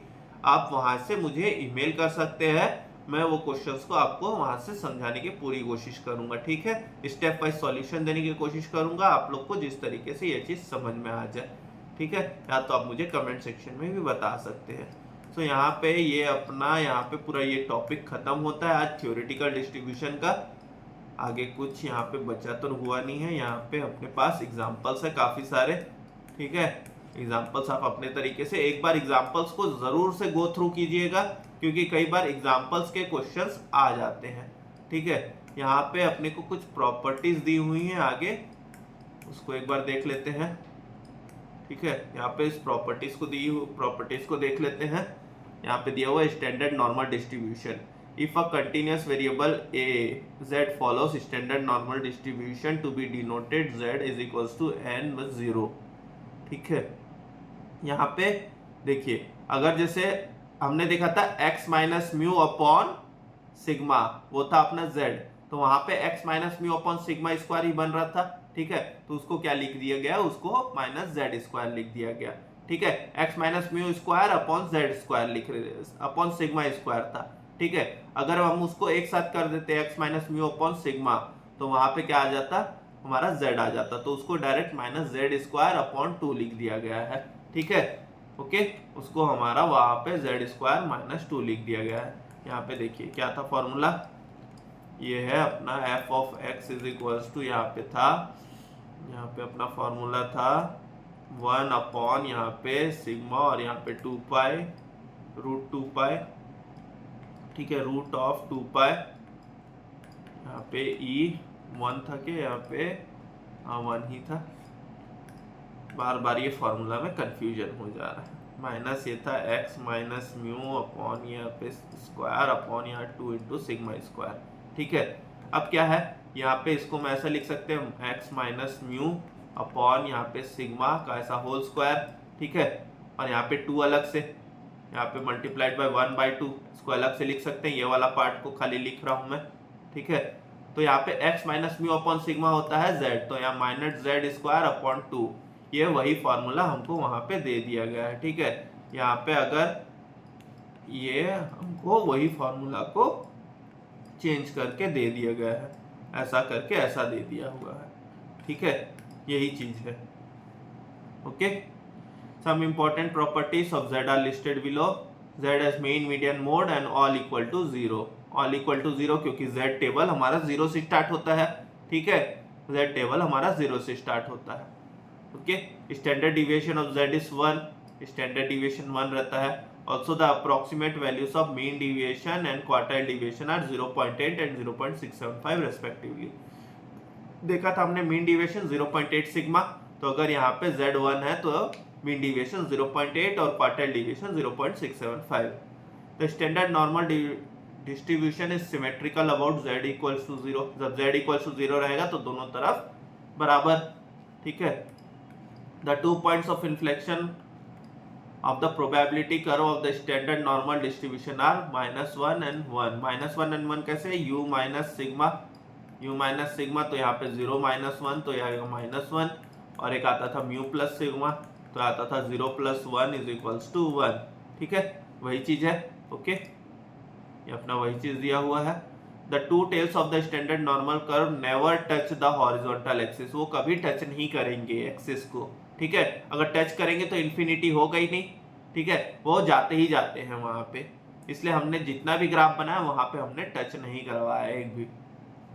आप वहां से मुझे ईमेल कर सकते हैं, मैं वो क्वेश्चंस को आपको वहां से समझाने की पूरी कोशिश करूंगा, ठीक है। स्टेप वाइज सॉल्यूशन देने की कोशिश करूंगा आप लोग को, जिस तरीके से ये चीज समझ में आ जाए, ठीक है। या तो आप मुझे कमेंट सेक्शन में भी बता सकते हैं। तो यहाँ पे ये अपना यहाँ पे पूरा ये टॉपिक खत्म होता है आज थ्योरेटिकल डिस्ट्रीब्यूशन का। आगे कुछ यहाँ पे बचा तो हुआ नहीं है, यहाँ पे अपने पास एग्जाम्पल्स है काफी सारे, ठीक है। एग्जाम्पल्स आप अपने तरीके से एक बार एग्जाम्पल्स को जरूर से गो थ्रू कीजिएगा, क्योंकि कई बार एग्जाम्पल्स के क्वेश्चंस आ जाते हैं, ठीक है। यहाँ पे अपने को कुछ प्रॉपर्टीज दी हुई हैं आगे, उसको एक बार देख लेते हैं, ठीक है। यहाँ पे इस प्रॉपर्टीज को देख लेते हैं। यहाँ पे दिया हुआ है standard normal distribution, if a continuous variable a z follows standard normal distribution to be denoted z is equals to n + 0, ठीक है। यहाँ पे देखिए, अगर जैसे हमने देखा था x minus mu upon sigma, वो था अपना z, तो वहां पे x minus mu upon sigma square ही बन रहा था, ठीक है। तो उसको क्या लिख दिया गया, उसको माइनस z स्क्वायर लिख दिया गया, ठीक है। x minus mu square upon z square लिख रहे अपॉन सिग्मा स्क्वायर था, ठीक है। अगर हम उसको एक साथ कर देते x minus mu upon sigma, तो वहां पे क्या आ जाता, हमारा z आ जाता, तो उसको direct minus z square upon 2 लिख दिया गया है, ठीक है। ओके, उसको हमारा वहां पे z स्क्वायर माइनस 2 लिख दिया गया है। यहाँ पे देखिए क्या था फॉर्मूला, ये है अपना f of x is equals to, यहाँ पे था, यहाँ पे अपना फॉर्मूला था 1 अपॉन यहाँ पे सिग्मा और यहाँ पे 2 पाई रूट 2 पाई, ठीक है, रूट ऑफ 2 पाई, यहाँ पे e 1 था कि यहाँ पे 1 ही था, बार बार ये फॉर्मूला में कंफ्यूजन हो जा रहा है। माइनस ये था x माइनस म्यू अपॉन यहाँ पे स्क्वायर अपॉन यहाँ 2 इंटू सिग्मा स्क्वायर, ठीक है। अब क्या है, यहाँ पे इसको मैं ऐसा लिख सकते हैं x माइनस म्यू अपॉन यहाँ पे सिग्मा का ऐसा होल स्क्वायर, ठीक है, और यहाँ पे 2 अलग से, यहाँ पे मल्टीप्लाइड बाय 1/2, इसको अलग से लिख सकते हैं, ये वाला पार्ट को खाली लिख रहा हूँ मैं, ठीक है। तो यहाँ पे x minus mu upon sigma होता है z, तो यहाँ माइनस z स्क्वायर अपॉन 2, ये वही फॉर्मूला हमको वहां पे दे दिया गया है, ठीक है। यहाँ पे अगर ये हमको वही फॉर्मूला को चेंज करके दे दिया गया है, ऐसा करके ऐसा दे दिया हुआ है, ठीक है, यही चीज है। Okay, some important properties of z are listed below, z as mean median mode and all equal to 0, all equal to 0 क्योंकि z टेबल हमारा 0 से स्टार्ट होता है, ठीक है, z टेबल हमारा 0 से स्टार्ट होता है। Okay, standard deviation of z is 1, standard deviation 1 रहता है। Also the approximate values of mean deviation and quartile deviation are 0.8 and 0.675 respectively. देखा था हमने मीन डिविएशन 0.8 सिग्मा, तो अगर यहाँ पे Z1 है तो मीन डिविएशन 0.8 और quartile deviation 0.675। The standard normal distribution is symmetrical about Z equals to 0। जब Z इक्वल्स टू 0 रहेगा तो दोनों तरफ बराबर, ठीक है। The 2 points of inflection of the probability curve of the standard normal distribution are -1 and 1। -1 and 1 कैसे? u minus sigma, तो यहाँ पे 0 -1 तो यहाँ आएगा -1, और एक आता था म्यू प्लस सिग्मा तो आता था 0 + 1 = 1, ठीक है। वही चीज है, ओके, ये अपना वही चीज दिया हुआ है। The two tails of the standard normal curve never touch the horizontal axis. वो कभी टच नहीं करेंगे एक्सिस को, ठीक है। अगर टच करेंगे तो इन्फिनिटी होगा ही नहीं, ठीक है, वो जाते ही जाते हैं वहां पे। इसलिए हमने जितना भी ग्राफ बनाया वहां पे हमने टच नहीं करवाया एक भी,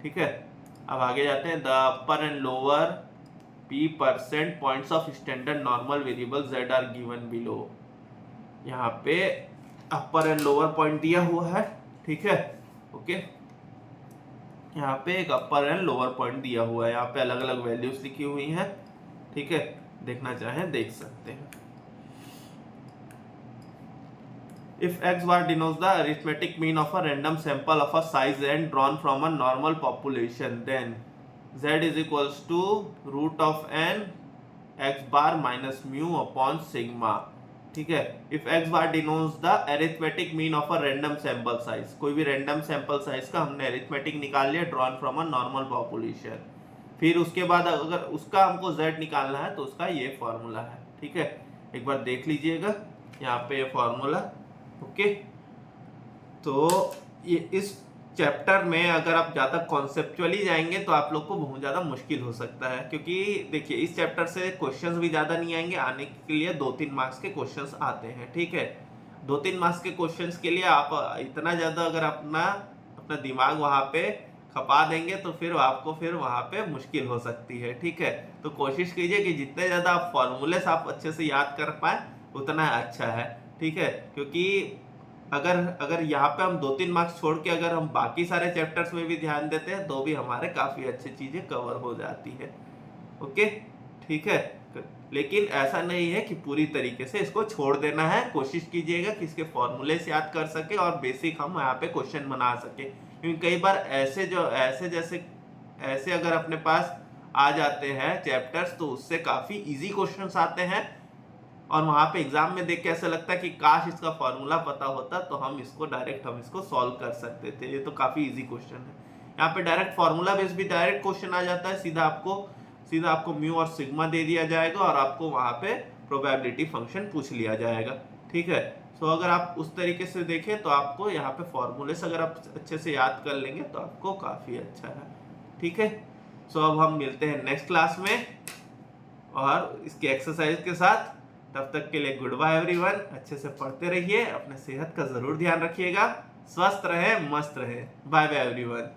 ठीक है। अब आगे जाते हैं। The upper and lower p% points of standard normal variable z are given below. यहाँ पे अपर एंड लोअर पॉइंट दिया हुआ है, ठीक है, ओके। यहाँ पे एक अपर एंड लोअर पॉइंट दिया हुआ है, यहाँ पे अलग अलग वैल्यूज लिखी हुई हैं, ठीक है। देखना चाहें देख सकते हैं। If x bar denotes the arithmetic mean of a random sample of a size n drawn from a normal population, then z is equals to √n x bar minus mu upon sigma, ठीक है। If x bar denotes the arithmetic mean of a random sample size, कोई भी random sample size का हमने arithmetic निकाल लिया drawn from a normal population, फिर उसके बाद अगर उसका हमको z निकालना है तो उसका ये फॉर्मूला है, ठीक है। एक बार देख लीजिएगा यहाँ पे ये फॉर्मूला, ओके। तो ये इस चैप्टर में अगर आप ज़्यादा कॉन्सेप्चुअली जाएंगे तो आप लोग को बहुत ज़्यादा मुश्किल हो सकता है, क्योंकि देखिए इस चैप्टर से क्वेश्चंस भी ज़्यादा नहीं आएंगे। आने के लिए 2-3 मार्क्स के क्वेश्चंस आते हैं, ठीक है। 2-3 मार्क्स के क्वेश्चंस के लिए आप इतना ज़्यादा अगर अपना दिमाग वहाँ पे खपा देंगे तो फिर आपको वहाँ पे मुश्किल हो सकती है, ठीक है। तो कोशिश कीजिए कि जितने ज़्यादा आप फॉर्मूले आप अच्छे से याद कर पाए उतना अच्छा है, ठीक है। क्योंकि अगर यहाँ पे हम 2-3 मार्क्स छोड़ के अगर हम बाकी सारे चैप्टर्स में भी ध्यान देते हैं तो भी हमारे काफ़ी अच्छी चीज़ें कवर हो जाती है, ओके, ठीक है। लेकिन ऐसा नहीं है कि पूरी तरीके से इसको छोड़ देना है। कोशिश कीजिएगा कि इसके फॉर्मूले से याद कर सके और बेसिक हम यहाँ पे क्वेश्चन बना सके, क्योंकि कई बार ऐसे अगर अपने पास आ जाते हैं चैप्टर्स तो उससे काफ़ी इजी क्वेश्चंस आते हैं और वहाँ पे एग्जाम में देख के ऐसा लगता है कि काश इसका फॉर्मूला पता होता तो हम इसको सॉल्व कर सकते थे। ये तो काफ़ी इजी क्वेश्चन है। यहाँ पे डायरेक्ट फॉर्मूला बेस भी डायरेक्ट क्वेश्चन आ जाता है, सीधा आपको म्यू और सिग्मा दे दिया जाएगा और आपको वहाँ पे प्रोबेबिलिटी फंक्शन पूछ लिया जाएगा, ठीक है। सो अगर आप उस तरीके से देखें तो आपको यहाँ पे फॉर्मूले से अगर आप अच्छे से याद कर लेंगे तो आपको काफ़ी अच्छा है, ठीक है। सो अब हम मिलते हैं नेक्स्ट क्लास में और इसके एक्सरसाइज के साथ। तब तक के लिए गुड बाय एवरीवन। अच्छे से पढ़ते रहिए, अपने सेहत का ज़रूर ध्यान रखिएगा, स्वस्थ रहे, मस्त रहे। Bye bye everyone.